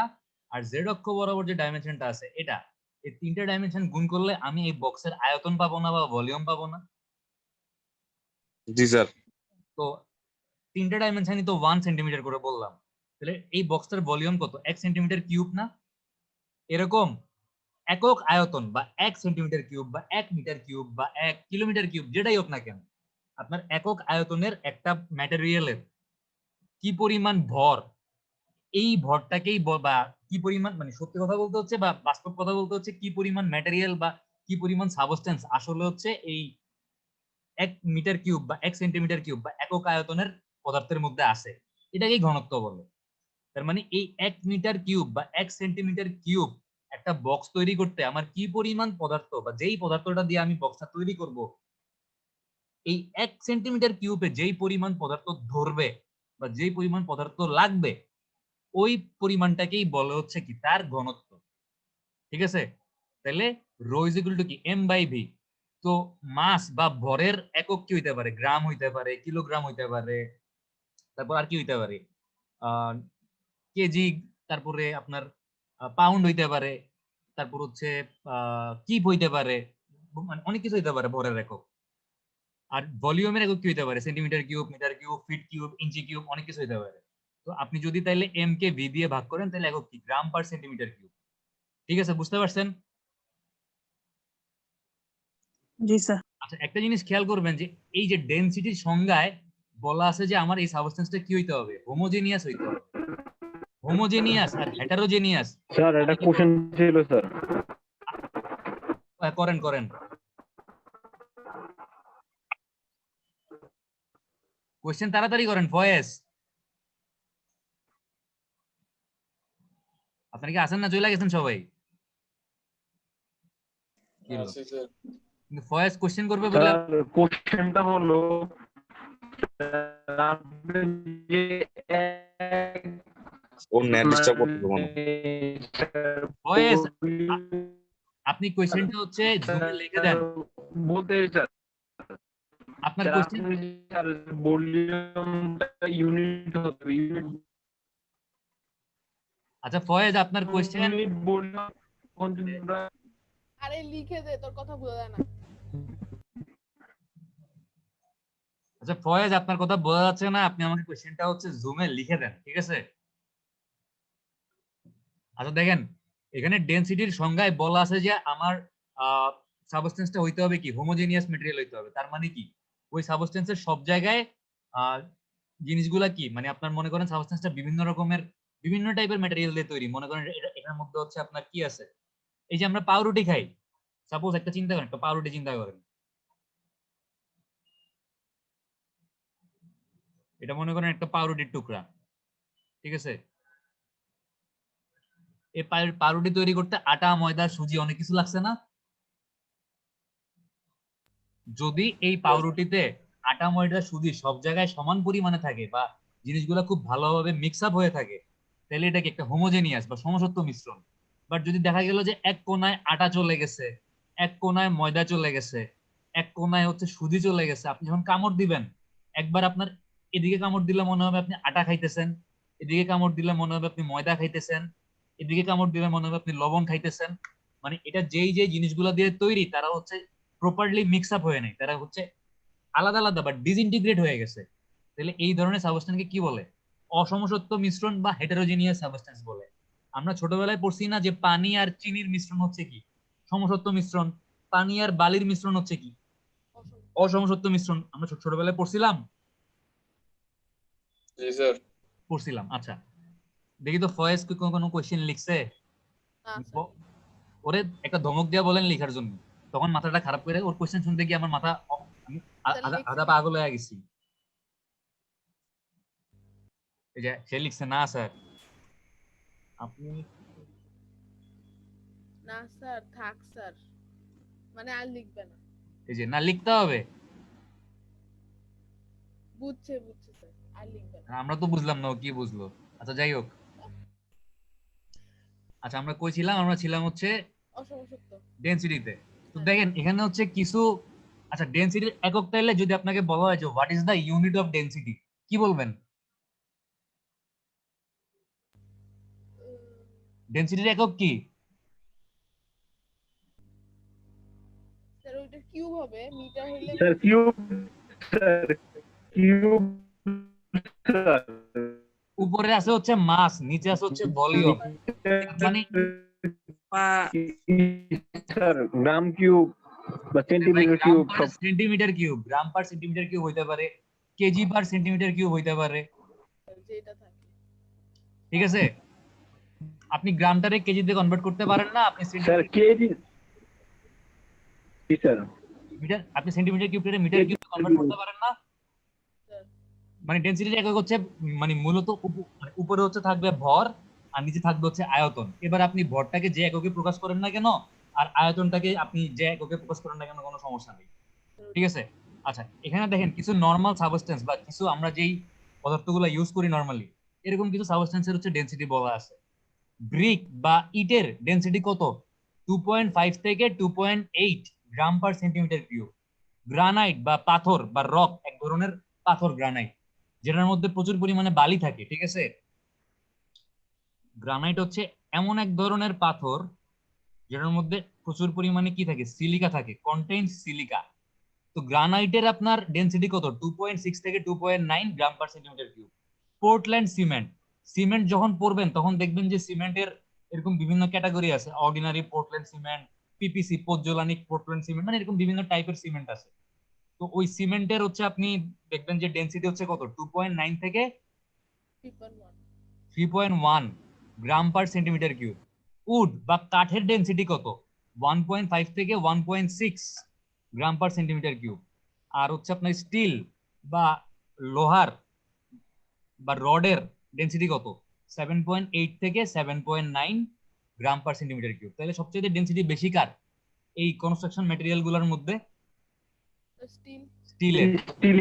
S1: আর জেড অক্ষ বরাবর যে ডাইমেনশনটা আছে এটা। এই তিনটে ডাইমেনশন গুণ করলে আমি এই বক্সের আয়তন পাবো না বা ভলিউম পাবো না?
S6: জি স্যার।
S1: তো তিনটে ডাইমেনশনই তো 1 সেন্টিমিটার করে বললাম, তাহলে এই বক্সটার ভলিউম কত, 1 সেন্টিমিটার কিউব না? এরকম একক আয়তন বা 1 সেন্টিমিটার কিউব বা 1 মিটার কিউব বা 1 কিলোমিটার কিউব যেটাই হোক না কেন, আপনার একক আয়তনের একটা ম্যাটেরিয়ালের কি পরিমাণ ভর, এই ভরটাকেই বা কি পরিমাণ মানে সত্যি কথা বলতে হচ্ছে বা বাস্তব কথা বলতে হচ্ছে কি পরিমাণ ম্যাটেরিয়াল বা কি কি পরিমাণ সাবস্টেন্স আসলে হচ্ছে এই 1 মিটার কিউব বা 1 সেন্টিমিটার কিউব বা একক আয়তনের পদার্থের মধ্যে আছে, এটাকেই ঘনত্ব বলে। তার মানে এই 1 মিটার কিউব বা 1 সেন্টিমিটার কিউব একটা বক্স তৈরি করতে আমার কি পরিমাণ পদার্থ বা যেই পদার্থটা দিয়ে আমি বক্সটা তৈরি করব, এই 1 সেন্টিমিটার কিউবে যেই পরিমাণ পদার্থ ধরবে বা যেই পরিমাণ পদার্থ লাগবে, ওই পরিমাণটাকেই বলে হচ্ছে কি তার ঘনত্ব। ঠিক আছে? তাহলে রো ইজ ইকুয়াল টু কি এম বাই ভি। তো মাস বা ভরের একক কি হইতে পারে? গ্রাম হইতে পারে, কিলোগ্রাম হইতে পারে, তারপর আর কি হইতে পারে? কেজি, তারপরে আপনার পাউন্ড হইতে পারে, তারপর হচ্ছে কিপ হইতে পারে, মানে অনেক কিছু হইতে পারে ভরের একক। আর ভলিউমের একক কি হইতে পারে? Centimetre cube, metre cube, feet cube, inch cube, অনেক কিছু হইতে পারে। তো আপনি যদি তাইলে এম কে ভি দিয়ে ভাগ করেন তাহলে একক কি? গ্রাম পার সেন্টিমিটার কিউব। ঠিক আছে, বুঝতে পারছেন?
S8: জি স্যার।
S1: আচ্ছা, একটা জিনিস খেয়াল করবেন যে এই যে ডেনসিটির সংজ্ঞায় বলা আছে যে আমার এই সাবস্টেন্সটা কি হইতে হবে? হোমোজেনিয়াস হইতে হবে। হোমোজেনিয়াস আর হেটারোজেনিয়াস
S3: স্যার একটা কোশ্চেন ছিল স্যার।
S1: করেন করেন। কোশ্চেন তাড়াতাড়ি করেন ফয়েজ। আপনারা কি আছেন না চলে গেছেন সবাই? কি হলো?
S7: আছি স্যার।
S1: কিন্তু ফয়েজ কোশ্চেন করবে বলে
S3: স্যার কোশ্চেনটা হলো আপনি যে
S6: ও নেট ডিস্টার্ব করতে মনে
S1: ফয়েজ আপনি কোশ্চেনটা হচ্ছে জুমে লিখে দেন।
S3: বলতে স্যার
S1: আপনার কোশ্চেন
S3: ভলিউমটা ইউনিট হবে ইউনিট।
S1: আচ্ছা ফয়েজ আপনার কোশ্চেন
S5: আরে লিখে দে, তোর কথা বোঝা যায় না।
S1: আচ্ছা ফয়েজ আপনার কথা বোঝা যাচ্ছে না, আপনি আমাকে কোশ্চেনটা হচ্ছে জুমে লিখে দেন, ঠিক আছে? আচ্ছা দেখেন, এখানে ডেনসিটির সংজ্ঞায় বলা আছে যে আমার সাবস্টেন্সটা হইতে হবে কি? হোমোজেনিয়াস ম্যাটেরিয়াল হইতে হবে। তার মানে কি ওই সাবস্টেন্সের সব জায়গায় জিনিসগুলা কি, মানে আপনার মনে করেন সাবস্টেন্সটা বিভিন্ন রকমের বিভিন্ন টাইপের ম্যাটেরিয়াল দিয়ে তৈরি। মনে করেন এটার মধ্যে হচ্ছে আপনার কি আছে, এই যে আমরা পাউরুটি খাই, সাপোজ একটা চিন্তা করেন, একটা পাউরুটি চিন্তা করেন, এটা মনে করেন একটা পাউরুটির টুকরা, ঠিক আছে? এই পাউরুটি তৈরি করতে আটা, ময়দা, সুজি অনেক কিছু লাগছে না? যদি এই পাউরুটিতে আটা, ময়দা, সুজি সব জায়গায় সমান পরিমাণে থাকে বা জিনিসগুলো খুব ভালোভাবে মিক্স আপ হয়ে থাকে, তাহলে এটাকে একটা হোমোজেনিয়াস বা সমসত্ব মিশ্রণ। বাট যদি দেখা গেল যে এক কোনায় আটা চলে গেছে, এক কোনায় ময়দা চলে গেছে, এক কোনায় হচ্ছে সুজি চলে গেছে, আপনি যখন কামড় দিবেন, একবার আপনার এদিকে কামড় দিলে মনে হবে আপনি আটা খাইতেছেন, এদিকে কামড় দিলে মনে হবে আপনি ময়দা খাইতেছেন, এদিকে কামড় দিলে মনে হবে আপনি লবণ খাইতেছেন। মানে এটা যেই যে জিনিসগুলো দিয়ে তৈরি তারা হচ্ছে প্রপারলি মিক্স আপ হয়ে নাই, তারা হচ্ছে আলাদা আলাদা বা ডিসইন্টিগ্রেট হয়ে গেছে। তাহলে এই ধরনের সাবস্টেন্সকে কি বলে? অসমসত্ব মিশ্রণ বা হেটারোজেনিয়াস সাবস্টেন্স বলে। আমরা ছোটবেলায় পড়ছি না যে পানি আর চিনির মিশ্রণ হচ্ছে কি? সমসত্ব মিশ্রণ। পানি আর বালির মিশ্রণ হচ্ছে কি? অসমসত্ব মিশ্রণ। আমরা ছোটবেলায় পড়ছিলাম।
S7: জি স্যার।
S1: পড়ছিলাম। আচ্ছা দেখি তো ফয়েজ কি কোনো কোশ্চেন লিখছে?
S5: না স্যার।
S1: ওরে একটা ধমক দিয়া বলেন লেখার জন্য, তখন মাথাটা খারাপ করে ওর কোশ্চেন শুনতে গিয়ে আমার মাথা আমি আধা পাগল হয়ে গেছি। এই যে সে লিখছে না স্যার আপনি।
S5: না স্যার, থাক স্যার, মানে আর লিখবে না।
S1: এই যে না লিখতে হবে,
S5: বুঝছে বুঝছে স্যার, আর লিখবে না।
S1: আমরা তো বুঝলাম না ও কি বুঝলো। আচ্ছা যাই হোক, আচ্ছা আমরা কই ছিলাম? আমরা ছিলাম হচ্ছে
S5: অসমসত্ব।
S1: ডেনসিটিতে। তো দেখেন এখানে হচ্ছে কিছু, আচ্ছা ডেনসিটির একক তাইলে যদি আপনাকে বলা হয় যে what is the unit of density, কি বলবেন? ডেনসিটির একক কি?
S5: স্যার ওইটা কিউব হবে, মিটার হইলে
S3: sir cube, sir cube sir.
S1: উপরে আছে হচ্ছে মাস, নিচে আছে হচ্ছে ভলিউম। মানে
S3: স্যার গ্রাম কিউব বা সেন্টিমিটার
S1: গ্রাম
S3: কিউব
S1: পার
S3: সব।
S1: সেন্টিমিটার কিউব, গ্রাম পার সেন্টিমিটার কিউব হইতে পারে, কেজি পার সেন্টিমিটার কিউব হইতে পারে,
S5: যেটা থাকে।
S1: ঠিক আছে? আপনি গ্রামটারে কেজিতে কনভার্ট করতে পারেন না, আপনি
S3: স্যার কেজি জি স্যার।
S1: মিটার, আপনি সেন্টিমিটার কিউবটারে মিটার কিউবে কনভার্ট করতে পারেন না? মানে ডেনসিটির একক হচ্ছে মানে মূলত মানে উপরে হচ্ছে থাকবে ভর আর নিচে থাকবে হচ্ছে আয়তন। এবার আপনি ভরটাকে যে এককে প্রকাশ করেন না কেন আর আয়তনটাকে আপনি যে এককে প্রকাশ করেন না কেন কোনো সমস্যা নেই, ঠিক আছে? আচ্ছা, এখানে দেখেন কিছু নরমাল সাবস্টেন্স বা কিছু আমরা যেই পদার্থগুলো ইউজ করি নরমালি, এরকম কিছু সাবস্টেন্সের হচ্ছে ডেনসিটি বলা আছে। ব্রিক বা ইটের ডেনসিটি কত? 2.5 থেকে 2.8 গ্রাম পার সেন্টিমিটার কিউব। গ্রানাইট বা পাথর বা রক, এক ধরনের পাথর গ্রানাইট, যেটার মধ্যে প্রচুর পরিমাণে বালি থাকে, ঠিক আছে? গ্রানাইট হচ্ছে এমন এক ধরনের পাথর যেটার মধ্যে প্রচুর পরিমাণে কি থাকে? সিলিকা থাকে, কন্টেইন সিলিকা। তো গ্রানাইটের আপনার ডেনসিটি কত? 2.6 থেকে 2.9 gram per centimetre cube. Portland cement, cement যখন পড়বেন তখন দেখবেন যে সিমেন্টের এরকম বিভিন্ন ক্যাটাগরি আছে, ordinary Portland cement, PPC pozzolanic Portland cement, মানে এরকম বিভিন্ন টাইপের সিমেন্ট আছে। তো ওই সিমেন্টের হচ্ছে আপনি দেখবেন যে ডেনসিটি হচ্ছে কত? 2.9 থেকে 3.1 গ্রাম পার সেন্টিমিটার কিউব। উড বা কাঠের ডেনসিটি কত? 1.5 থেকে 1.6 গ্রাম পার সেন্টিমিটার কিউব। আর হচ্ছে আপনার স্টিল বা লোহার বা রডের ডেনসিটি কত? 7.8 থেকে 7.9 গ্রাম পার সেন্টিমিটার কিউব। তাহলে সবচেয়ে ডেনসিটি বেশি কার এই কনস্ট্রাকশন ম্যাটেরিয়াল গুলোর মধ্যে? স্টিলের।
S3: স্টিল।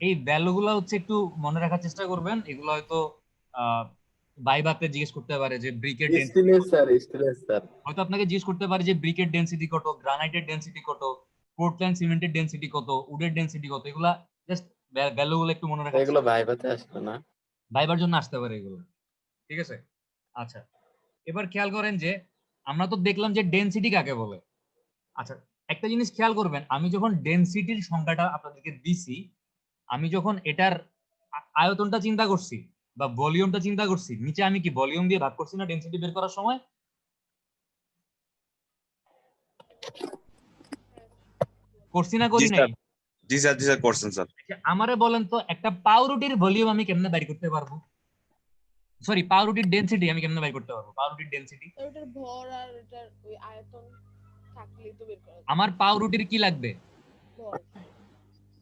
S1: এই ভ্যালুগুলো হচ্ছে একটু মনে রাখার চেষ্টা করবেন, এগুলো হয়তো ভাইভাতে জিজ্ঞেস করতে পারে যে ব্রিকের ডেনসিটি,
S2: স্টিলের স্যার।
S1: হয়তো আপনাকে জিজ্ঞেস করতে পারে যে ব্রিকের ডেনসিটি কত, গ্রানাইটের ডেনসিটি কত, পোর্টল্যান্ড সিমেন্টের ডেনসিটি কত, উডের ডেনসিটি কত। এগুলা জাস্ট ভ্যালুগুলো একটু মনে রাখার
S2: এগুলো ভাইভাতে আসবে না?
S1: ভাইবার জন্য আসতে পারে এগুলো, ঠিক আছে? আচ্ছা, এবার খেয়াল করেন যে আমরা তো দেখলাম যে ডেনসিটি কাকে বলে। আচ্ছা, একটা জিনিস খেয়াল করবেন, আমি যখন ডেনসিটির সংখ্যাটা আপনাদেরকে দিছি, আমি যখন এটার আয়তনটা চিন্তা করছি বা ভলিউমটা চিন্তা করছি, নিচে আমি কি ভলিউম দিয়ে ভাগ করছি না ডেনসিটি বের করার সময়? করছি না,
S6: জি
S1: করি নাই?
S6: স্যার, জি স্যার, জি স্যার, করছেন স্যার।
S1: আচ্ছা, আমারে বলেন তো একটা পাউরুটির ভলিউম আমি কেমনে বের করতে পারবো? সরি, পাউরুটির ডেনসিটি আমি কেমনে বের করতে পারবো? পাউরুটির ডেনসিটি,
S5: ওটার ভর আর ওটার ওই আয়তন থাকলেই তো বের করা যায়।
S1: আমার পাউরুটির কি লাগবে?
S5: ভর,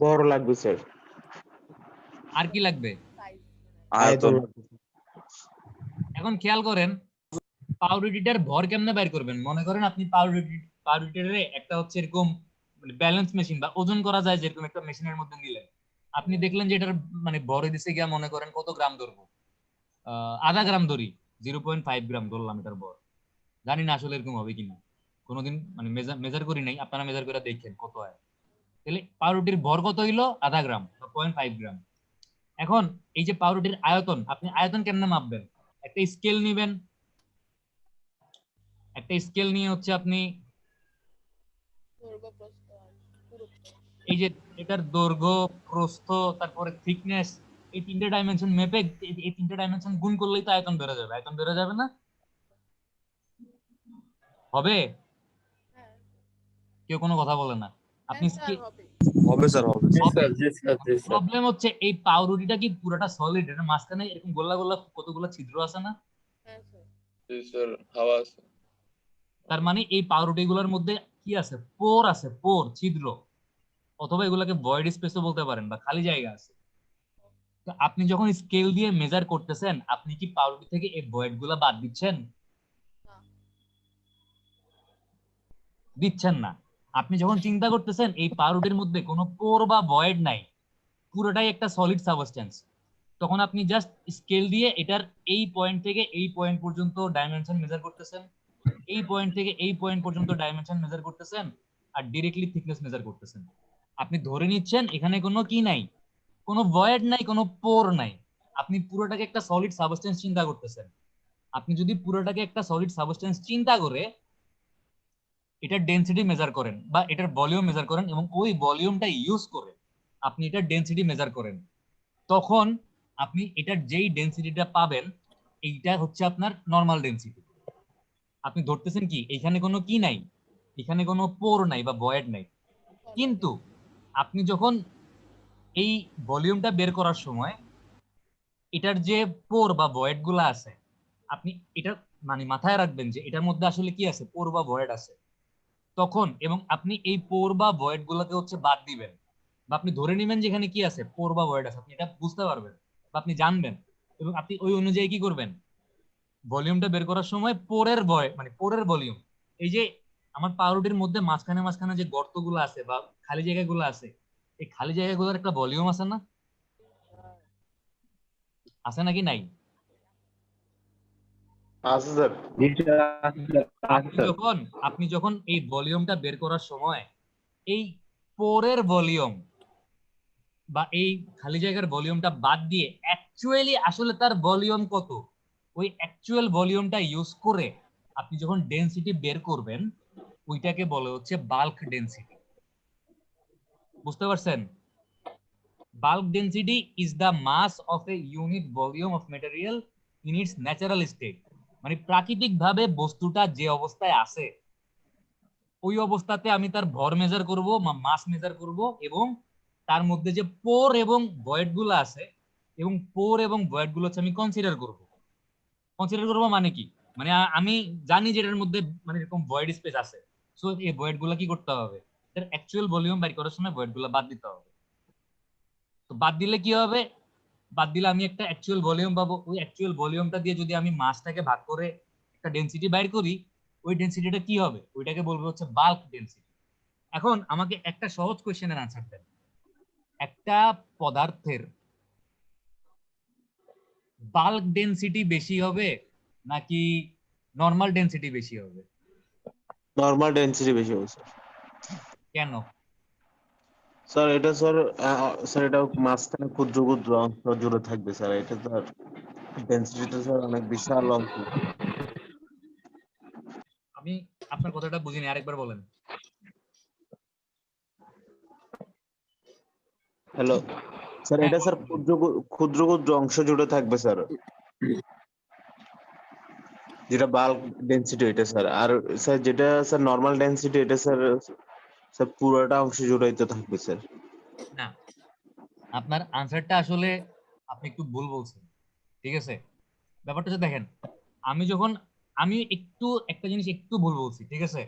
S4: বড় লাগবে স্যার,
S1: আর কি লাগবে?
S5: সাইজ।
S6: আয়তন।
S1: এখন খেয়াল করেন পাউরুটিটার ভর কেমনে বের করবেন? মনে করেন আপনি পাউরুটিটার একটা হচ্ছে এরকম মানে ব্যালেন্স মেশিন বা ওজন করা যায় যেরকম একটা মেশিনের মধ্যে নিলেন, আপনি দেখলেন যে এটার মানে ভরে দিছে গিয়া মনে করেন কত গ্রাম ধরবো? আধা গ্রাম ধরি, 0.5 গ্রাম ধরলাম এটার ভর। জানি না আসলে এরকম হবে কিনা, কোনোদিন মানে মেজার করি নাই, আপনারা মেজার করে দেখেন কত হয়। তাহলে পাউরুটির ভর কত হইলো? আধা গ্রাম বা 0.5 গ্রাম। এখন এই যে পাউরুটির আয়তন, আপনি আয়তন কেমনে মাপবেন? একটা স্কেল নিবেন, একটা স্কেল নিয়ে হচ্ছে আপনি
S5: দৈর্ঘ্য, প্রস্থ আর দূরত্ব।
S1: এই যে এটার দৈর্ঘ্য, প্রস্থ, তারপরে থিকনেস, এই তিনটে ডাইমেনশন মেপে এই তিনটে ডাইমেনশন গুণ করলেই তো আয়তন বেড়ে যাবে। আয়তন বেড়ে যাবে না? হবে?
S5: হ্যাঁ,
S1: কেউ কোনো কথা বলে না। আপনি
S5: হ্যাঁ স্যার হবে।
S6: হবে স্যার, হবে।
S2: জি স্যার, জি স্যার, জি স্যার।
S1: প্রবলেম হচ্ছে এই পাউরুটিটা কি পুরোটা সলিড? এর মাঝখানে এরকম গোলা গোলা কতগুলো ছিদ্র আছে না?
S5: হ্যাঁ স্যার।
S7: জি স্যার, হাওয়া আছে।
S1: তার মানে এই পাউরুটি গুলোর মধ্যে কি আছে? পোর আছে, পোর, ছিদ্র, অথবা এগুলাকে ভয়েড স্পেসও বলতে পারেন বা খালি জায়গা আছে। তো আপনি যখন স্কেল দিয়ে মেজার করতেছেন, আপনি কি পাউরুটি থেকে এই ভয়েড গুলা বাদ দিচ্ছেন? দিচ্ছেন না। আপনি যখন চিন্তা করতেছেন এই পাউরুটির মধ্যে কোনো পোর বা ভয়েড নাই, পুরোটাই একটা সলিড সাবস্টেন্স, তখন আপনি জাস্ট স্কেল দিয়ে এটার এই পয়েন্ট থেকে এই পয়েন্ট পর্যন্ত ডাইমেনশন মেজার করতেছেন, এই পয়েন্ট থেকে এই পয়েন্ট পর্যন্ত ডাইমেনশন মেজার করতেছেন, আর ডিরেক্টলি থিকনেস মেজার করতেছেন। আপনি ধরে নিচ্ছেন এখানে কোনো কি নাই, কোনো ভয়েড নাই, কোনো পোর নাই। আপনি পুরোটাকে একটা সলিড সাবস্টেন্স চিন্তা করতেছেন। আপনি যদি পুরোটাকে একটা সলিড সাবস্টেন্স চিন্তা করে এটার ডেনসিটি মেজার করেন বা এটার ভলিউম মেজার করেন এবং ওই ভলিউমটা ইউজ করে আপনি এটার ডেনসিটি মেজার করেন, তখন আপনি এটার যেই ডেনসিটিটা পাবেন এইটা হচ্ছে আপনার নরমাল ডেনসিটি। আপনি ধরতেছেন কি এখানে কোনো কি নাই, এখানে কোনো পোর নাই বা ভয়েড নাই। কিন্তু আপনি যখন এই ভলিউমটা বের করার সময় এটার যে পোর বা ভয়েড গুলা আছে, আপনি এটা মানে মাথায় রাখবেন যে এটার মধ্যে আসলে কি আছে? পোর বা ভয়েড আছে। তখন এবং আপনি এই পোর বা ভয়েড গুলোকে হচ্ছে বাদ দিবেন, বা আপনি ধরে নেবেন যেখানে কি আছে, পোর বা ভয়েড আছে, আপনি এটা বুঝতে পারবেন বা আপনি জানবেন, এবং আপনি ওই অনুযায়ী কি করবেন, ভলিউমটা বের করার সময় পোরের ভয় মানে পোরের ভলিউম, এই যে আমার পাউরুটির মধ্যে মাঝখানে মাঝখানে যে গর্তগুলো আছে বা খালি জায়গাগুলো আছে, এই খালি জায়গাগুলোর একটা ভলিউম আছে না, আছে নাকি নাই?
S4: আছে স্যার।
S3: জি স্যার, আছে স্যার, আছে স্যার।
S1: আপনি যখন এই ভলিউমটা বের করার সময় এই পোরের ভলিউম বা এই খালি জায়গার ভলিউমটা বাদ দিয়ে অ্যাকচুয়ালি আসলে তার ভলিউম কত, ওই অ্যাকচুয়াল ভলিউমটা ইউজ করে আপনি যখন ডেনসিটি বের করবেন, ওইটাকে বলে হচ্ছে বাল্ক ডেনসিটি। বুঝতে পারছেন? Bulk density is the mass of a unit volume of material in its natural state, মানে প্রাকৃতিকভাবে বস্তুটা যে অবস্থায় আছে ওই অবস্থাতে আমি তার ভর মেজার করব, মাস মেজার করব, এবং তার মধ্যে যে পোর এবং ভয়েড গুলো আছে, এবং পোর এবং ভয়েড গুলো হচ্ছে আমি কনসিডার করব মানে কি, মানে আমি জানি যে এটার মধ্যে মানে এরকম ভয়েড স্পেস আছে, সো এই ভয়েড গুলো কি করতে হবে, এর অ্যাকচুয়াল ভলিউম বের করার সময় ভয়েড গুলো বাদ দিতে হবে। তো বাদ দিলে কি হবে, বাদ দিলে আমি একটা অ্যাকচুয়াল ভলিউম পাবো, ওই অ্যাকচুয়াল ভলিউমটা দিয়ে যদি আমি মাসটাকে ভাগ করে একটা ডেনসিটি বাইর করি, ওই ডেনসিটিটা কি হবে, ওইটাকে বলবো হচ্ছে বাল্ক ডেনসিটি। এখন আমাকে একটা সহজ কোশ্চেনের আনসার দেন, একটা পদার্থের বাল্ক ডেনসিটি বেশি হবে নাকি নরমাল ডেনসিটি বেশি হবে?
S4: নরমাল ডেনসিটি বেশি হবে স্যার।
S1: কেন?
S4: স্যার এটা স্যার স্যার এটা মাঝখানে ক্ষুদ্র ক্ষুদ্র অংশ জুড়ে থাকবে স্যার, এটা স্যার ডেনসিটিটা স্যার অনেক বিশাল অংশ।
S1: আমি আপনার কথাটা বুঝিনি, আরেকবার বলেন।
S4: হ্যালো স্যার, এটা স্যার ক্ষুদ্র ক্ষুদ্র ক্ষুদ্র অংশ জুড়ে থাকবে স্যার, যেটা বাল্ক ডেনসিটি এটা স্যার। আর স্যার যেটা স্যার নরমাল ডেনসিটি এটা স্যার স্যার পুরোটা অংশ জুড়েই তো থাকবে স্যার।
S1: না, আপনার আনসারটা আসলে আপনি একটু ভুল বলছেন, ঠিক আছে? ব্যাপারটা হচ্ছে দেখেন, আমি একটু একটা জিনিস একটু ভুল বলছি, ঠিক আছে?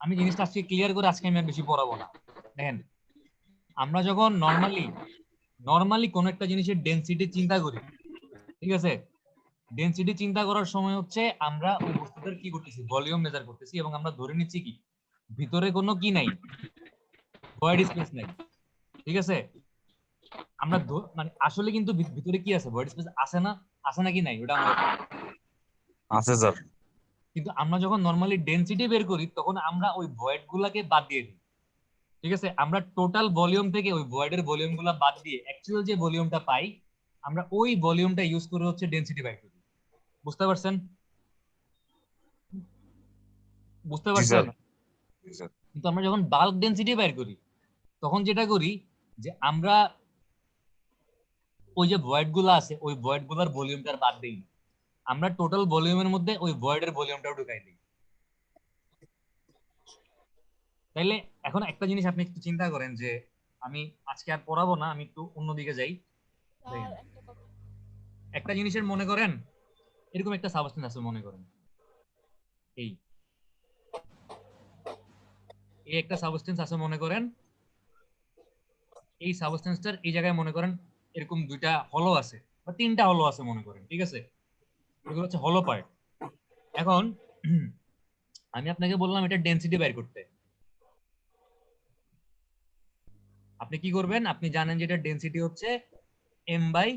S1: আমি জিনিসটা আজকে ক্লিয়ার করে আজকে আমি আর বেশি পড়াবো না। দেখেন, আমরা যখন নর্মালি কোন একটা জিনিসের ডেনসিটি চিন্তা করি, ঠিক আছে, ডেনসিটি চিন্তা করার সময় হচ্ছে আমরা ওই বস্তুটার কি করতেছি, ভলিউম মেজার করতেছি, এবং আমরা ধরে নিচ্ছি কি ভিতরে কোনো কি নাই, ভয়েড স্পেস নাই, ঠিক আছে? আমরা মানে আসলে কিন্তু ভিতরে কি আছে, ভয়েড স্পেস আছে না, আছে নাকি নাই, ওটা আমাদের
S6: আছে স্যার।
S1: কিন্তু আমরা যখন নরমালি ডেনসিটি বের করি তখন আমরা ওই ভয়েড গুলাকে বাদ দিয়ে দিই, ঠিক আছে? আমরা টোটাল ভলিউম থেকে ওই ভয়েডের ভলিউম গুলা বাদ দিয়ে অ্যাকচুয়াল যে ভলিউমটা পাই, আমরা ওই ভলিউমটা ইউজ করে হচ্ছে ডেনসিটি বের করি। বুঝতে পারছেন? বুঝতে
S6: জি
S1: পারছেন?
S6: স্যার। জি স্যার।
S1: কিন্তু আমরা যখন বাল্ক ডেনসিটি বের করি তখন যেটা করি যে আমরা ওই যে ভয়েড গুলো আছে ওই ভয়েড গুলার ভলিউমটা বাদ দিই না, আমরা টোটাল ভলিউমের মধ্যে ওই ভয়েডের ভলিউমটাও ঢুকাই দিই। তাইলে এখন একটা জিনিস আপনি একটু চিন্তা করেন যে আমি আজকে আর পড়াবো না, আমি একটু অন্যদিকে যাই।
S5: স্যার একটা কথা,
S1: একটা জিনিসের মনে করেন এরকম একটা সাবস্টেন্স আছে, মনে করেন এই এই একটা সাবস্টেন্স আছে, মনে করেন এই সাবস্টেন্সটার এই জায়গায় মনে করেন এরকম দুইটা হলো আছে বা তিনটা হলো আছে মনে করেন, ঠিক আছে? এগুলো হচ্ছে হলো পার্ট। এখন আমি আপনাকে বললাম এটা ডেনসিটি বের করতে, আপনি কি করবেন, আপনি জানেন যে এটা ডেনসিটি হচ্ছে m বাই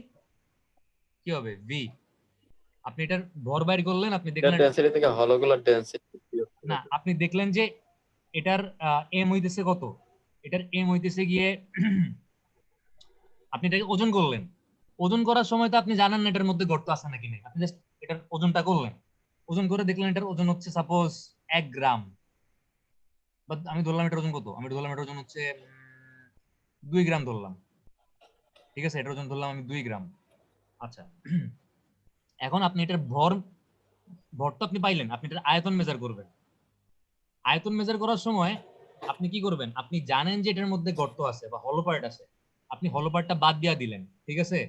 S1: কি হবে v, আপনি এটার ভর বাইর করলেন, আপনি দেখলেন
S2: ডেনসিটি থেকে হলোগুলোর ডেনসিটি
S1: না, আপনি দেখলেন যে এটার m হইতেছে কত, এটার m হইতেছে গিয়ে আপনি এটাকে ওজন করলেন, ওজন করার সময় তো আপনি জানেন না এটার মধ্যে গর্ত আছে নাকি নেই, আপনি জাস্ট এটার ওজনটা করলেন, ওজন করে দেখলেন এটার ওজন হচ্ছে সাপোজ 1 গ্রাম, বা আমি ধরলাম এটার ওজন কত, আমি ধরলাম এটার ওজন হচ্ছে 2 গ্রাম ধরলাম, ঠিক আছে? এটার ওজন ধরলাম আমি 2 গ্রাম। আচ্ছা, এখন আপনি এটার ভর তো আপনি পাইলেন, আপনি এটার আয়তন মেজার করবেন। আয়তন মেজার করার সময় আপনি কি করবেন, আপনি জানেন যে এটার মধ্যে গর্ত আছে বা হলো পার্ট আছে, আপনি হলো পার্টটা বাদ দিয়ে দিলেন, ঠিক আছে?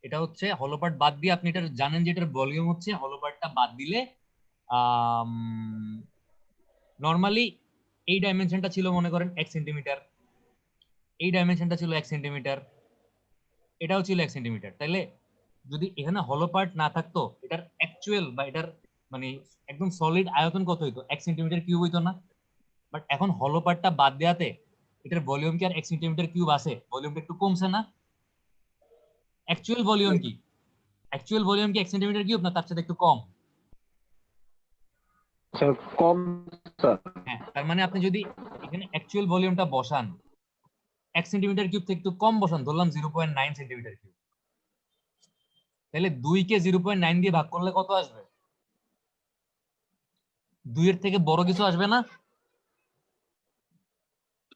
S1: এটা হচ্ছে হলো পার্ট বাদ দিয়ে আপনি এটা জানেন যে এটার ভলিউম হচ্ছে, হলো পার্টটা বাদ দিলে নরমালি এই ডাইমেনশনটা ছিল মনে করেন 1 সেন্টিমিটার, এই ডাইমেনশনটা ছিল 1 সেন্টিমিটার, এটাও ছিল 1 সেন্টিমিটার। তাইলে যদি এখানে হলো পার্ট না থাকতো, এটার অ্যাকচুয়াল বা এটার মানে একদম সলিড আয়তন কত হইতো? 1 সেন্টিমিটার কিউব হইতো না? বাট এখন হলো পার্টটা বাদ দেওয়াতে এটার ভলিউম কি আর 1 সেন্টিমিটার কিউব আছে? ভলিউমটা একটু কমছে না? অ্যাকচুয়াল ভলিউম কি? অ্যাকচুয়াল ভলিউম কি 1 সেন্টিমিটার কিউব না তার সাথে একটু কম?
S3: স্যার কম স্যার।
S1: হ্যাঁ, তার মানে আপনি যদি এখানে অ্যাকচুয়াল ভলিউমটা বসান 1 সেন্টিমিটার কিউব থেকে একটু কম বসান, ধরলাম 0.9 সেন্টিমিটার কিউব, তাহলে 2 কে 0.9 দিয়ে ভাগ করলে কত আসবে? 2 এর থেকে বড় কিছু আসবে না?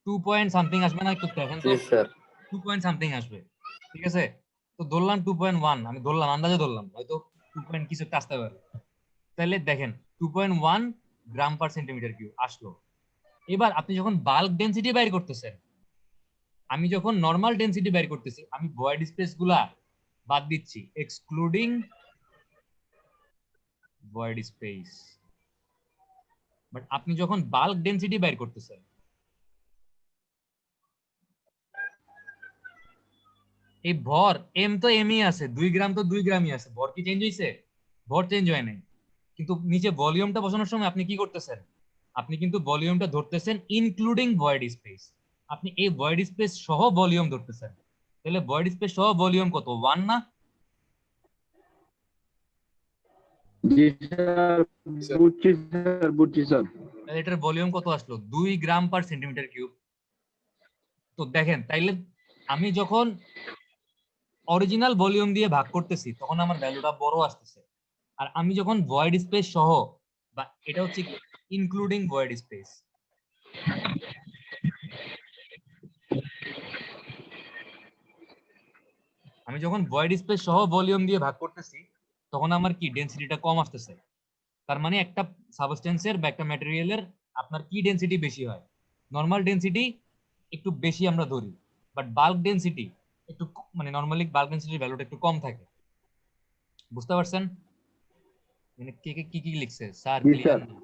S1: 2 পয়েন্ট সামথিং আসবে না? একটু দেখেন তো।
S2: জি স্যার
S1: 2 পয়েন্ট সামথিং আসবে, ঠিক আছে? তো ধরলাম 2.1, আমি ধরলাম, আন্দাজে ধরলাম, হয়তো 2 পয়েন্ট কিছু একটা আসতে পারে। তাহলে দেখেন 2.1 গ্রাম পার সেন্টিমিটার কিউব আসলো। এবার আপনি যখন বাল্ক ডেনসিটি বাইর করতেছেন, আমি যখন নরমাল ডেনসিটি বাইর করতেছি, আমি ভয়েড স্পেস গুলা বাদ দিচ্ছি, এক্সক্লুডিং ভয়েড স্পেস। বাট আপনি যখন বাল্ক ডেনসিটি বাইর করতেছেন, এই ভর এম তো এমই আছে, 2 গ্রাম তো 2 গ্রামই আছে, ভর কি চেঞ্জ হইছে? ভর চেঞ্জ হয় নাই। কিন্তু নিচে ভলিউমটা বসানোর সময় আপনি কি করতেছেন? আপনি কিন্তু ভলিউমটা ধরতেছেন ইনক্লুডিং ভয়েড স্পেস। আপনি এই ভয়েড স্পেস সহ ভলিউম ধরতেছেন, তাহলে ভয়েড স্পেস সহ ভলিউম কত? 1 না?
S3: জি স্যার বুঝছি স্যার, বুঝছি স্যার।
S1: তাহলে এটার ভলিউম কত আসলো? 2 গ্রাম পার সেন্টিমিটার কিউব। তো দেখেন, তাইলে আমি যখন অরিজিনাল ভলিউম দিয়ে ভাগ করতেছি তখন আমার ভ্যালুটা বড় আসতেছে, আর আমি যখন ভয়েড স্পেস সহ, বা এটা হচ্ছে ইনক্লুডিং ভয়েড স্পেস, আমি যখন ভয়েড স্পেস সহ ভলিউম দিয়ে ভাগ করতেছি তখন আমার কি ডেনসিটিটা কম আসতেছে। তার মানে একটা সাবস্টেন্সের বা একটা ম্যাটেরিয়ালের আপনার কি ডেনসিটি বেশি হয়? নরমাল ডেনসিটি একটু বেশি আমরা ধরি, বাট বাল্ক ডেনসিটি একটু মানে নরমালি বাল্ক ডেনসিটির ভ্যালুটা একটু কম থাকে। বুঝতে পারছেন? মানে কে কে কি কি লিখছে স্যার?
S3: জি
S1: ক্লিয়ার
S3: স্যার।
S1: না?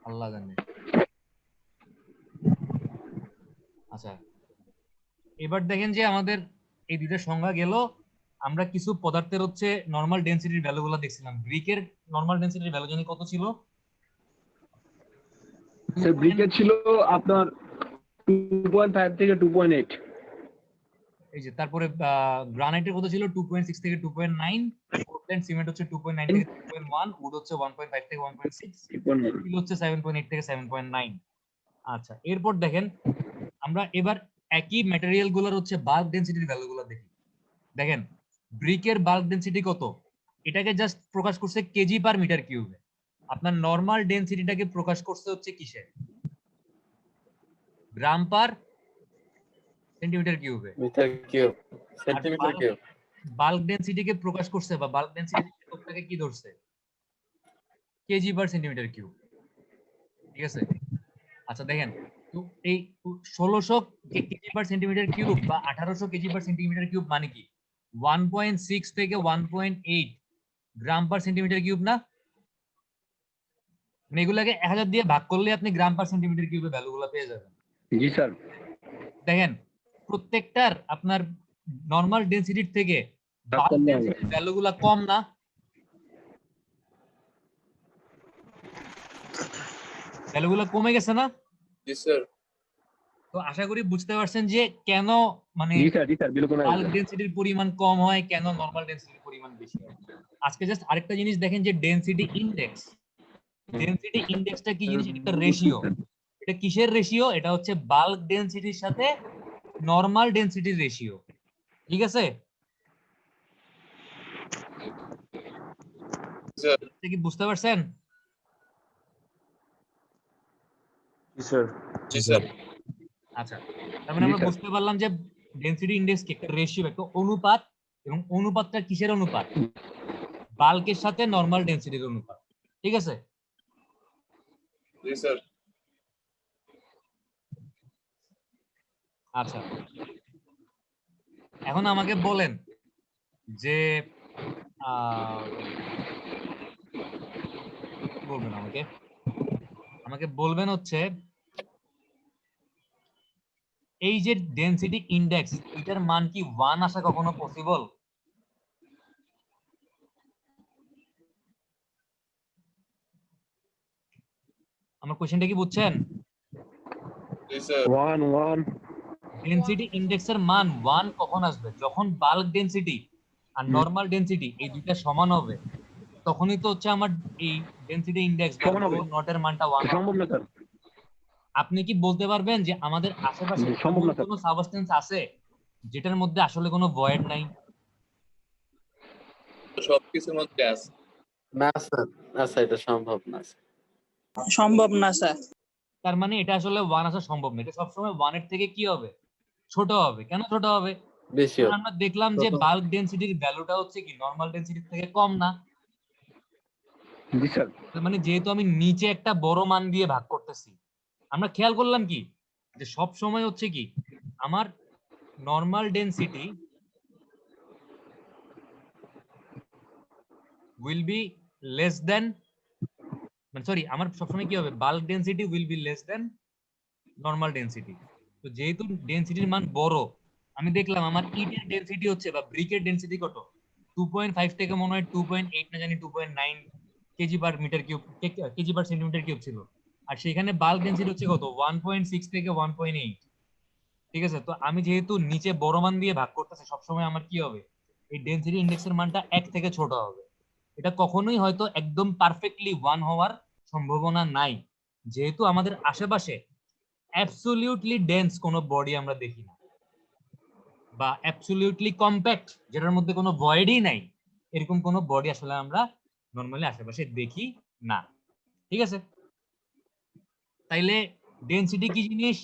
S1: আল্লাহ জানে। আচ্ছা, এবার দেখেন যে আমাদের এই দুইটা সংজ্ঞা গেল। আমরা কিছু পদার্থের হচ্ছে নরমাল ডেনসিটির ভ্যালুগুলো দেখছিলাম। গ্রিকের নরমাল ডেনসিটির ভ্যালু জানি কত ছিল?
S3: স্যার ব্রিকেট ছিল আপনার 2.5 থেকে 2.8।
S1: এই যে তারপরে গ্রানাইটের কত ছিল? 2.6 থেকে 2.9। পোর্টল্যান্ড সিমেন্ট হচ্ছে 2.9 থেকে 2.1। উড হচ্ছে 1.5 থেকে 1.6। স্টিল হচ্ছে 7.8 থেকে 7.9। আচ্ছা, এরপর দেখেন আমরা এবার একই ম্যাটেরিয়াল গুলোর হচ্ছে বাল্ক ডেনসিটির ভ্যালুগুলো দেখি। দেখেন ব্রিকের বাল্ক ডেনসিটি কত? এটাকে জাস্ট প্রকাশ করছে কেজি পার মিটার কিউবে। আপনার নরমাল ডেনসিটিটাকে প্রকাশ করছে হচ্ছে কিসে? গ্রাম পার সেন্টিমিটার কিউবে।
S2: মিটার কিউব
S1: আর
S2: সেন্টিমিটার কিউব
S1: বাল্ক ডেনসিটিকে প্রকাশ করছে বা বাল্ক ডেনসিটি এককটাকে কি ধরছে? কেজি পার সেন্টিমিটার কিউব, ঠিক আছে? আচ্ছা দেখেন, তো এই 1600 কেজি পার সেন্টিমিটার কিউব বা 1800 কেজি পার সেন্টিমিটার কিউব মানে কি? 1.6 থেকে 1.8 গ্রাম পার সেন্টিমিটার কিউব না? মানে এগুলাকে 1000 দিয়ে ভাগ করলে আপনি গ্রাম পার সেন্টিমিটার কিউবে ভ্যালুগুলো পেয়ে যাবেন।
S3: জি স্যার।
S1: দেখেন প্রত্যেকটার আপনার নরমাল ডেনসিটির থেকে বাল্ক ডেনসিটির ভ্যালুগুলো কম না? ভ্যালুগুলো কমে গেছে না?
S7: জি স্যার।
S1: তো আশা করি বুঝতে পারছেন যে কেন মানে
S3: জি স্যার, জি স্যার, বিলকুল না
S1: বাল্ক
S3: স্যার।
S1: ডেনসিটির পরিমাণ কম হয়, কেন নরমাল ডেনসিটির পরিমাণ বেশি হয়। আজকে জাস্ট আরেকটা জিনিস দেখেন যে ডেনসিটি ইনডেক্স। ডেনসিটি ইনডেক্সটা কি জিনিস? একটা রেশিও। এটা কিসের রেশিও? এটা হচ্ছে বাল্ক ডেনসিটির সাথে নরমাল ডেনসিটির রেশিও, ঠিক আছে?
S7: স্যার
S1: এটা কি বুঝতে পারছেন?
S4: জি স্যার
S7: জি স্যার।
S1: আচ্ছা, তার মানে
S3: জি
S1: আমরা
S3: স্যার।
S1: বুঝতে পারলাম যে ডেনসিটি ইনডেক্স কি একটা রেশিও, একটা অনুপাত, এবং অনুপাতটা কিসের অনুপাত? বাল্কের সাথে নরমাল ডেনসিটির অনুপাত, ঠিক আছে?
S7: জি স্যার।
S1: আচ্ছা, এখন আমাকে বলেন যে কি বলবেন আমাকে? আমাকে বলবেন হচ্ছে এই যে ডেনসিটি ইনডেক্স, এটার মান কি 1 আসা কখনো পসিবল? আমার কোশ্চেনটা কি বুঝছেন?
S7: জি স্যার।
S3: 1
S1: ডেনসিটি ইনডেক্সের মান 1 কখন আসবে? যখন বাল্ক ডেনসিটি আর নরমাল ডেনসিটি এই দুইটা সমান হবে, তখনই তো হচ্ছে আমার এই ডেনসিটি ইনডেক্স বা
S3: সমান হবে।
S1: রো নটের মানটা 1 হবে।
S3: সম্ভব না স্যার,
S1: আপনি কি বলতে পারবেন যে আমাদের আশেপাশে
S3: সম্ভব
S1: এমন
S3: না স্যার।
S1: কোনো সাবস্টেন্স আছে যেটার মধ্যে আসলে কোনো ভয়েড নাই?
S7: সবকিছুর মধ্যে আছে।
S2: না স্যার, না স্যার, এটা সম্ভব না স্যার।
S8: সম্ভব না স্যার।
S1: তার মানে এটা আসলে 1 আসা সম্ভব না। এটা সবসময় 1 এর থেকে কি হবে? ছোট হবে। কেন ছোট হবে?
S2: বেশি
S1: কারণ
S2: হবে।
S1: আমরা দেখলাম যে
S2: ছোট।
S1: বাল্ক ডেনসিটির ভ্যালুটা হচ্ছে কি নরমাল ডেনসিটির থেকে কম না।
S3: জি স্যার।
S1: তার মানে যেহেতু আমি নিচে একটা বড় মান দিয়ে ভাগ করতেছি, আমরা খেয়াল করলাম কি যে সব সময় হচ্ছে কি আমার normal density will be less than, মানে সরি, আমার সবসময় কি হবে, bulk density will be less than normal density. তো যেহেতু ডেনসিটির মান বড়, আমি দেখলাম আমার ইটের ডেনসিটি হচ্ছে বা ব্রিকের ডেনসিটি কত, 2.5 থেকে মনে হয় 2.8 না জানি 2.9 kg per metre cube, kg per centimetre cube ছিল। আর সেখানে বাল্ক ডেনসিটি হচ্ছে কত, 1.6 থেকে 1.8। ঠিক আছে, তো আমি যেহেতু নিচে বড় মান দিয়ে ভাগ করতেছি, সবসময় আমার কি হবে, এই ডেনসিটি ইনডেক্সের মানটা 1 থেকে ছোট হবে। এটা কখনোই হয়তো একদম পারফেক্টলি 1 হওয়ার সম্ভাবনা নাই, যেহেতু আমাদের আশেপাশে অ্যাবসলিউটলি ডেন্স কোনো বডি আমরা দেখি না, বা অ্যাবসলিউটলি কম্প্যাক্ট যেটার মধ্যে কোনো ভয়েডই নাই, এরকম কোনো বডি আসলে আমরা নরমালি আশেপাশে দেখি না। ঠিক আছে, তাইলে ডেনসিটি কি জিনিস,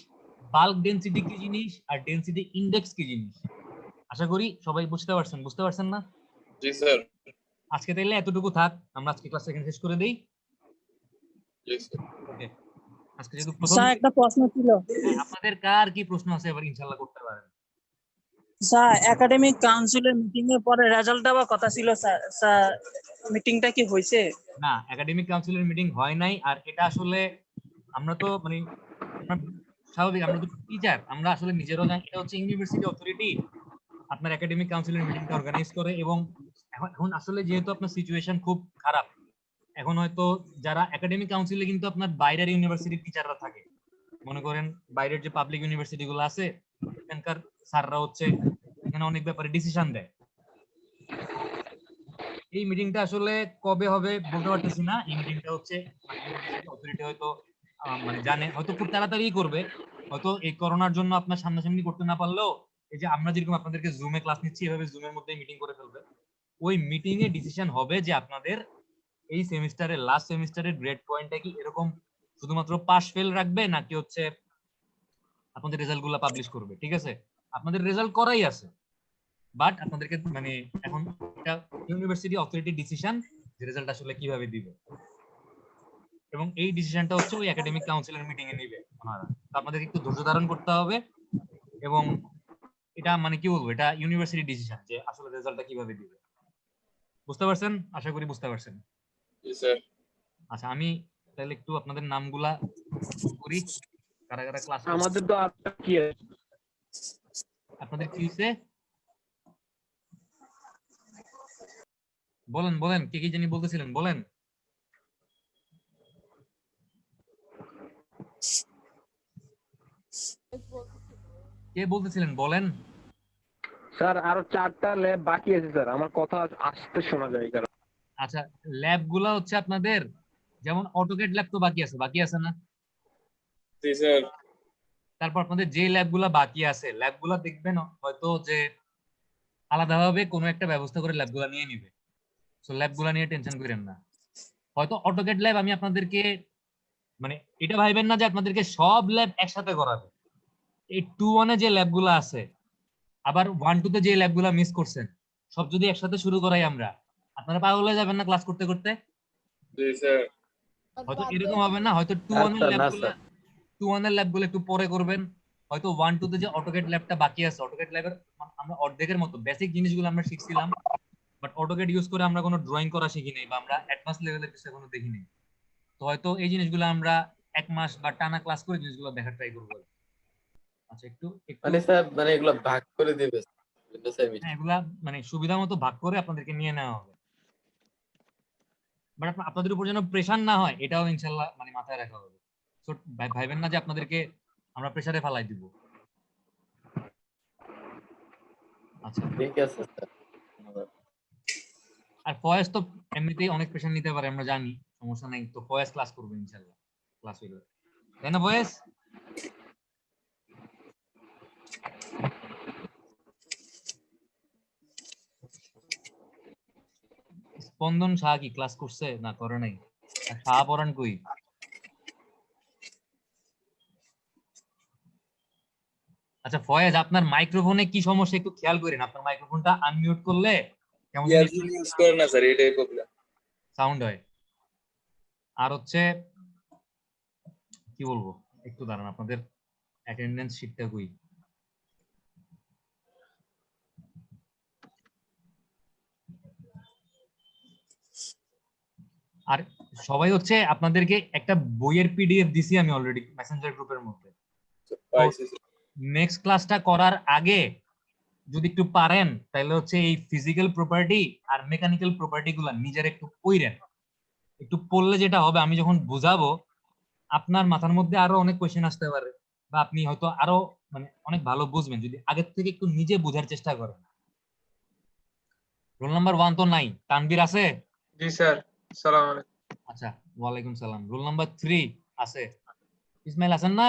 S1: বাল্ক ডেনসিটি কি জিনিস, আর ডেনসিটি ইনডেক্স কি জিনিস, আশা করি সবাই বুঝতে পারছেন না?
S7: জি স্যার।
S1: আজকে তাইলে এতটুকু থাক, আমরা আজকে ক্লাস এখানে শেষ করে দেই।
S7: জি স্যার।
S1: ওকে, আজকে যেহেতু প্রথম
S8: স্যার একটা প্রশ্ন ছিল।
S1: আপনাদের কার কি প্রশ্ন আছে এবার ইনশাআল্লাহ করতে পারেন।
S8: স্যার একাডেমিক কাউন্সিলের মিটিং এর পরে রেজাল্ট দেওয়ার কথা ছিল স্যার, স্যার মিটিংটা কি হয়েছে?
S1: না, একাডেমিক কাউন্সিলের মিটিং হয় নাই। আর এটা আসলে আমরা তো মানে আমরা স্বাভাবিক, আমরা তো টিচার, আমরা আসলে নিজেরও জানি এটা হচ্ছে ইউনিভার্সিটি অথরিটি আপনার একাডেমিক কাউন্সিলের মিটিংটা অর্গানাইজ করে। এবং এখন আসলে যেহেতু আপনার সিচুয়েশন খুব খারাপ, এখন হয়তো যারা একাডেমিক কাউন্সিলে কিন্তু আপনার বাইরের ইউনিভার্সিটির টিচাররা থাকে, মনে করেন বাইরের যে পাবলিক ইউনিভার্সিটি গুলো আছে, এখানকার স্যাররা হচ্ছে এখানে অনেক ব্যাপারে ডিসিশন দেয়। এই মিটিংটা আসলে কবে হবে বলতে পারতেছি না। এই মিটিংটা হচ্ছে মানে ইউনিভার্সিটি অথরিটি হয়তো মানে জানে, হয়তো খুব তাড়াতাড়ি করবে, হয়তো এই করোনার জন্য আপনার সামনাসামনি করতে না পারলেও এই যে আমরা যেরকম আপনাদেরকে জুমে ক্লাস নিচ্ছি, এভাবে জুমের মধ্যে মিটিং করে ফেলবে। ওই মিটিং এ ডিসিশন হবে যে আপনাদের এই সেমিস্টারের লাস্ট সেমিস্টারের গ্রেড পয়েন্টটা কি এরকম শুধুমাত্র পাস ফেল রাখবে, নাকি হচ্ছে আপনাদের রেজাল্ট গুলা পাবলিশ করবে। ঠিক আছে, আপনাদের রেজাল্ট করাই আছে, বাট আপনাদেরকে মানে এখন এটা ইউনিভার্সিটি অথরিটি ডিসিশন যে রেজাল্ট আসলে কিভাবে দিবে, এবং এই ডিসিশনটা হচ্ছে ওই একাডেমিক কাউন্সিলের মিটিং এ নিবে ওনারা। তো আপনাদের একটু ধৈর্য ধারণ করতে হবে, এবং এটা মানে কি বলবো, এটা ইউনিভার্সিটি ডিসিশন যে আসলে রেজাল্টটা কিভাবে দিবে। বুঝতে পারছেন? আশা করি বুঝতে পারছেন।
S7: জি স্যার।
S1: আচ্ছা, আমি তাহলে একটু আপনাদের নামগুলা করি, কারা কারা ক্লাস
S3: আমাদের তো আর কি আছে?
S1: আপনাদের কি হইছে বলেন বলেন, কে কি জানি বলতেছিলেন, বলেন। কে বলতেছিলেন বলেন।
S3: স্যার আরো 4টা ল্যাব বাকি আছে স্যার, আমার কথা আসতে শোনা যায় কারণ।
S1: আচ্ছা, ল্যাব গুলা হচ্ছে আপনাদের, যেমন অটোকেড ল্যাব তো বাকি আছে না?
S7: জি স্যার।
S1: তারপর আপনাদের যে ল্যাব গুলা বাকি আছে, ল্যাব গুলা দেখবেন হয়তো যে আলাদাভাবে কোনো একটা ব্যবস্থা করে ল্যাব গুলা নিয়ে নিবে। সো ল্যাব গুলা নিয়ে টেনশন করেন না। হয়তো অটোকেড ল্যাব আমি আপনাদেরকে মানে এটা ভাইবেন না যে আপনাদেরকে সব ল্যাব একসাথে করাবে। এই 2-1 এ যে ল্যাব গুলা আছে, আবার 1-2 তে যে ল্যাব গুলা মিস করছেন, সব যদি একসাথে শুরু করাই আমরা, আপনারা পাগল হয়ে যাবেন না ক্লাস করতে করতে?
S7: জি স্যার।
S1: হয়তো এরকম হবে না, হয়তো 2-1 এর
S2: স্যার,
S1: ল্যাব
S2: না
S1: গুলা
S2: স্যার।
S1: 2-1 এর ল্যাব গুলো একটু পরে করবেন। হয়তো 1-2 তে যে অটোকেড ল্যাবটা বাকি আছে, অটোকেড ল্যাবের আমরা অর্ধেকের মতো বেসিক জিনিসগুলো আমরা শিখছিলাম, বাট অটোকেড ইউজ করে আমরা কোনো ড্রয়িং করা শিখি নাই, বা আমরা অ্যাডভান্স লেভেলের কিছু এখনো দেখি নাই। তো হয়তো এই জিনিসগুলো আমরা 1 মাস বা টানা ক্লাস করে জিনিসগুলো দেখার ট্রাই করবো। আচ্ছা একটু একটু
S2: মানে স্যার মানে এগুলো ভাগ করে দিবে বিভিন্ন
S1: হ্যাঁ,
S2: সেমিস্টার।
S1: এগুলা মানে সুবিধা মতো ভাগ করে আপনাদেরকে নিয়ে নেওয়া হবে, বাট আপনাদের উপর যেন প্রেশার না হয় এটাও ইনশাল্লাহ মানে মাথায় রাখা হবে। So, ভাইবেন না যে আপনাদেরকে আমরা প্রেশারে ফেলাই দিব। আচ্ছা,
S2: ঠিক আছে স্যার, ধন্যবাদ।
S1: আর ফয়েজ তো এমনিতেই অনেক প্রেশার নিতে পারে আমরা জানি, সমস্যা নাই। তো ফয়েজ ক্লাস করবে ইনশাল্লাহ, ক্লাস হইলে, তাই না ফয়েজ? স্পন্দন শাহ কি ক্লাস করছে না করে নাই? আর শাহ পরান কই? আচ্ছা ফয়েজ, আপনার মাইক্রোফোনে কি সমস্যা একটু খেয়াল করেন। আপনার মাইক্রোফোনটা আনমিউট করলে কেমন
S7: ইয়ারফোন ইউজ করে না স্যার, এটাই প্রবলেম।
S1: সাউন্ড হয়। আর হচ্ছে কি বলবো, একটু দাঁড়ান, আপনাদের অ্যাটেন্ডেন্স শিটটা কই? আর সবাই হচ্ছে আপনাদেরকে একটা বইয়ের পিডিএফ দিছি আমি অলরেডি মেসেঞ্জার গ্রুপের মধ্যে।
S7: পাইছি স্যার।
S1: নেক্সট ক্লাসটা করার আগে যদি একটু পারেন তাহলে হচ্ছে এই ফিজিক্যাল প্রপার্টি আর মেকানিক্যাল প্রপার্টি গুলা নিজের একটু পড়েন। একটু পড়লে যেটা হবে, আমি যখন বুঝাবো আপনার মাথার মধ্যে আরো অনেক কোয়েশ্চেন আসতে পারে, বা আপনি হয়তো আরো মানে অনেক ভালো বুঝবেন যদি আগের থেকে একটু নিজে বোঝার চেষ্টা করেন। রোল নাম্বার 1 তো নাই, তানভীর আছে?
S9: জি স্যার, সালাম আলাইকুম।
S1: আচ্ছা, ওয়ালাইকুম সালাম। রোল নাম্বার 3 আছে? ইসমাইল আছেন না?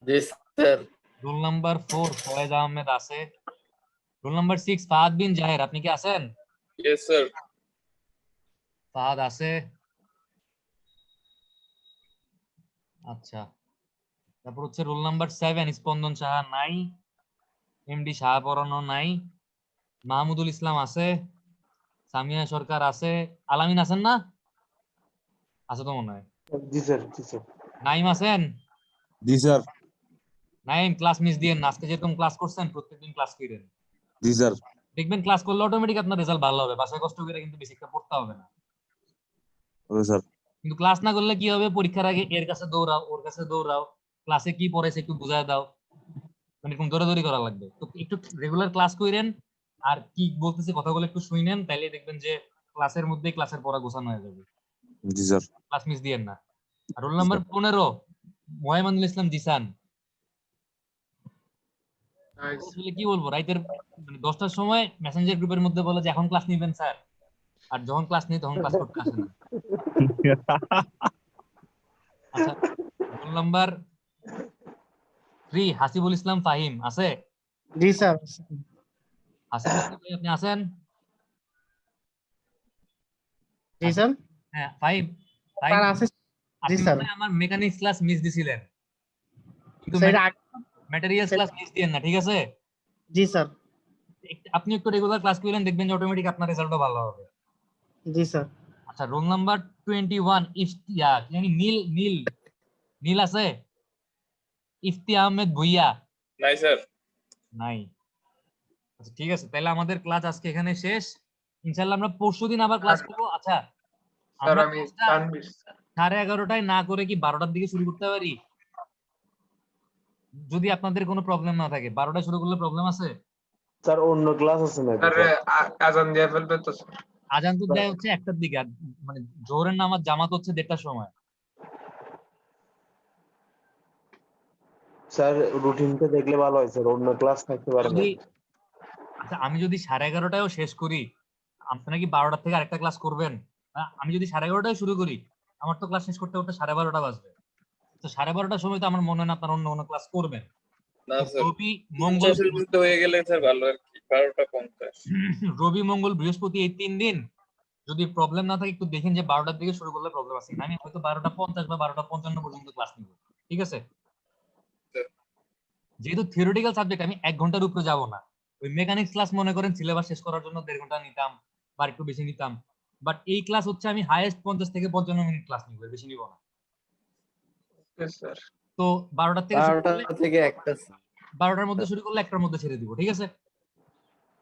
S2: জি sir.
S1: Roll number 4 Faiz Ahmed আছে। রোল নাম্বার 6 ফাহাদ বিন জাহের, আপনি কি আছেন?
S7: Yes sir.
S1: ফাহাদ আছে। আচ্ছা, তারপর হচ্ছে রোল নাম্বার 7 স্পন্দন সাহা নাই, এমডি শাহ পরানো নাই, মাহমুদুল ইসলাম আছে, সামিয়া সরকার আছে, আলামিন আছেন না? আছে তো মনে হয়।
S4: জি স্যার, জি স্যার।
S1: নাইম আছেন?
S6: জি স্যার।
S1: নাইম ক্লাস মিস দিয়েন না, আজকে যেরকম ক্লাস করছেন প্রত্যেকদিন ক্লাস করেন।
S6: জি স্যার।
S1: দেখবেন ক্লাস করলে অটোমেটিক আপনার রেজাল্ট ভালো হবে, বাসায় কষ্ট করে কিন্তু বেশি একটা পড়তে হবে না।
S6: Okay sir.
S1: কিন্তু ক্লাস না করলে কি হবে, পরীক্ষার আগে এর কাছে দৌড়াও, ওর কাছে দৌড়াও, ক্লাসে কি পড়েছে একটু বুঝায় দাও, মানে এরকম দৌড়াদৌড়ি করা লাগবে। তো একটু রেগুলার ক্লাস করেন, আর কি বলতেছে কথাগুলো একটু শুনেন, তাইলে দেখবেন যে ক্লাসের মধ্যেই ক্লাসের পড়া গোছানো হয়ে যাবে।
S6: জি স্যার।
S1: ক্লাস মিস দিয়েন না। আর রোল নাম্বার 15 মোহাম্মদুল ইসলাম জিসান। আসলে কি বলবো, রাইতের মানে 10টার সময় মেসেঞ্জার গ্রুপের মধ্যে বলে যে এখন ক্লাস নিবেন স্যার, আর যখন ক্লাস নেই তখন ক্লাস করতে আসে না। আচ্ছা, রোল নাম্বার 3 হাসিবুল ইসলাম ফাহিম আছে?
S10: জি স্যার।
S1: হাসিবুল ইসলাম ভাই, আপনি আছেন?
S10: জি স্যার।
S1: হ্যাঁ ফাহিম,
S10: স্যার আছে। জি
S1: আপনি
S10: স্যার।
S1: মনে হয় আমার মেকানিক্স ক্লাস মিস দিছিলেন, কিন্তু
S10: স্যার
S1: ম্যাটেরিয়ালস ক্লাস মিস দিয়েন না, ঠিক আছে?
S10: জি স্যার।
S1: আপনি একটু রেগুলার ক্লাস করেন, দেখবেন যে অটোমেটিক আপনার রেজাল্টও ভালো হবে।
S10: জি স্যার।
S1: আচ্ছা, রোল নাম্বার 21 ইফতিয়া, কি জানি, নীল নীল নীল আছে? ইফতি আহমেদ ভুইয়া
S7: নাই স্যার।
S1: নাই। আচ্ছা ঠিক আছে, তাহলে আমাদের ক্লাস আজকে এখানে শেষ। ইনশাআল্লাহ আমরা পরশুদিন আবার ক্লাস করব। আচ্ছা,
S9: স্যার
S1: আমরা
S9: আমি
S1: ক্লাসটা
S9: তানভীর।
S1: 11:30টায় না করে কি 12টার দিকে শুরু করতে পারি? যদি আপনাদের কোনো প্রবলেম না থাকে। 12টায় শুরু করলে প্রবলেম আছে?
S4: স্যার অন্য ক্লাস আছে নাকি
S9: স্যার
S4: স্যার?
S9: আজান দিয়ে ফেলবে তো স্যার।
S1: আজান তো দেয় হচ্ছে 1টার দিকে, আর মানে জোহরের নামাজ জামাত হচ্ছে 1:30টার সময়।
S4: স্যার রুটিনটা দেখলে ভালো হয় স্যার, অন্য ক্লাস থাকতে পারে না।
S1: আচ্ছা, আমি যদি 11:30টায়ও শেষ করি, আপনারা কি 12টা থেকে আরেকটা ক্লাস করবেন? আমি যদি 11:30টায় শুরু করি, আমার তো ক্লাস শেষ করতে করতে 12:30টা বাজবে। তো 12:30টার সময় তো আমার মনে হয় না আপনারা অন্য কোনো ক্লাস করবেন।
S7: না স্যার,
S1: রবি মঙ্গল
S7: 50-এর মধ্যে হয়ে গেলে স্যার ভালো আর কি। 12টা 50।
S1: রবি মঙ্গল বৃহস্পতি এই 3 দিন যদি প্রবলেম না থাকে একটু দেখেন যে 12টার দিকে শুরু করলে প্রবলেম আছে কিনা। আমি হয়তো 12টা 50 বা 12টা 55 পর্যন্ত ক্লাস নিব, ঠিক আছে? যেহেতু থিওরিটিক্যাল সাবজেক্ট, আমি 1 ঘন্টার উপরে যাব না। ওই মেকানিক্স ক্লাস মনে করেন সিলেবাস শেষ করার জন্য 1.5 ঘন্টা নিতাম বা একটু বেশি নিতাম, বাট এই ক্লাস হচ্ছে আমি হাইয়েস্ট 50 থেকে 55 মিনিট ক্লাস নিব, বেশি নিব না।
S9: স্যার
S1: তো 12টা থেকে শুরু করলে
S2: 12টা থেকে 1টা।
S1: 12টার মধ্যে শুরু করলে 1টার মধ্যে ছেড়ে দিব, ঠিক আছে?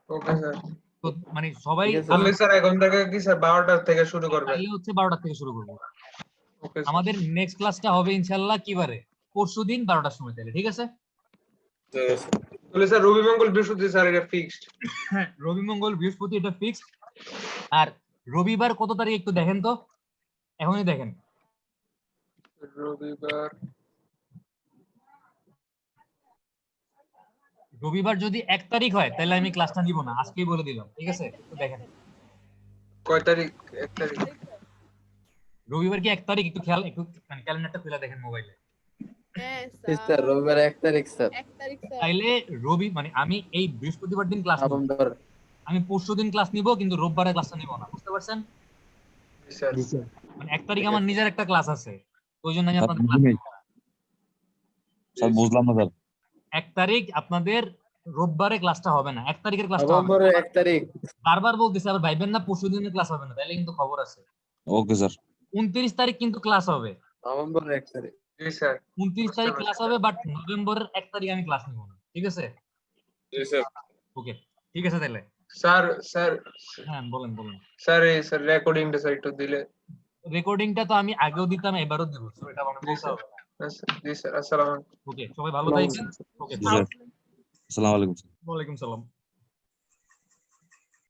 S9: Okay sir.
S1: তো মানে সবাই
S2: ঠিক আছে।
S9: তাহলে স্যার এখন থেকে কি স্যার 12টা থেকে শুরু করবে?
S1: তাহলে হচ্ছে 12টা থেকে শুরু করব।
S9: ওকে
S1: আমাদের নেক্সট ক্লাসটা হবে ইনশাআল্লাহ কি বারে? পরশুদিন 12টার সময় তাহলে ঠিক আছে?
S9: তাহলে স্যার রবি মঙ্গল বৃহস্পতি স্যার এটা ফিক্সড।
S1: হ্যাঁ, রবি মঙ্গল বৃহস্পতি এটা ফিক্সড। আর রবিবার কত তারিখ একটু দেখেন তো, এখনই দেখেন। রবিবার যদি 1 তারিখ হয় তাহলে আমি ক্লাসটা নিব না, আজকেই বলে দিলাম, ঠিক আছে? একটু দেখেন
S9: কয় তারিখ? 1 তারিখ।
S1: রবিবার কি 1 তারিখ? একটু খেয়াল, একটু মানে ক্যালেন্ডারটা খুলে দেখেন মোবাইলে।
S5: হ্যাঁ
S2: স্যার
S5: স্যার
S2: রবিবার 1 তারিখ স্যার
S5: 1 তারিখ স্যার।
S1: তাইলে রবি মানে আমি এই বৃহস্পতিবার দিন ক্লাস নিব,
S2: নভেম্বর।
S1: আমি পরশুদিন ক্লাস নিব, কিন্তু রোববারে ক্লাসটা নিব না, বুঝতে পারছেন?
S9: স্যার
S1: মানে 1 তারিখ আমার নিজের একটা ক্লাস আছে, ওই জন্য আমি
S6: স্যার,
S1: আপনাদের ক্লাস
S6: বুঝি নাই।
S1: নিব না।
S6: স্যার বুঝলাম না স্যার।
S1: 1 তারিখ আপনাদের রোববারে ক্লাসটা হবে না, 1 তারিখের ক্লাসটা হবে না।
S2: নভেম্বরের 1 তারিখ।
S1: বারবার বলতেছি, আবার ভাইবেন না পরশুদিনের ক্লাস হবে না, তাইলে কিন্তু খবর আছে।
S6: Okay sir.
S1: 29 তারিখ কিন্তু ক্লাস হবে,
S2: নভেম্বরের 1 তারিখ।
S9: জি স্যার
S1: 29 তারিখ ক্লাস হবে, বাট নভেম্বরের 1 তারিখ আমি ক্লাস নিব না, ঠিক আছে?
S7: জি স্যার।
S1: ওকে, ঠিক আছে তাহলে।
S9: স্যার স্যার
S1: হ্যাঁ বলেন বলেন।
S9: স্যার এই স্যার রেকর্ডিংটা স্যার একটু দিলে।
S1: রেকর্ডিংটা তো আমি আগেও দিতাম, এবারও দিব, সো এটা মানে বলতে হবে না।
S9: জি স্যার আসসালামু আলাইকুম।
S1: ওকে, সবাই ভালো থাকবেন। ওকে,
S6: জি স্যার। আসসালামু আলাইকুম।
S1: ওয়ালাইকুম সালাম।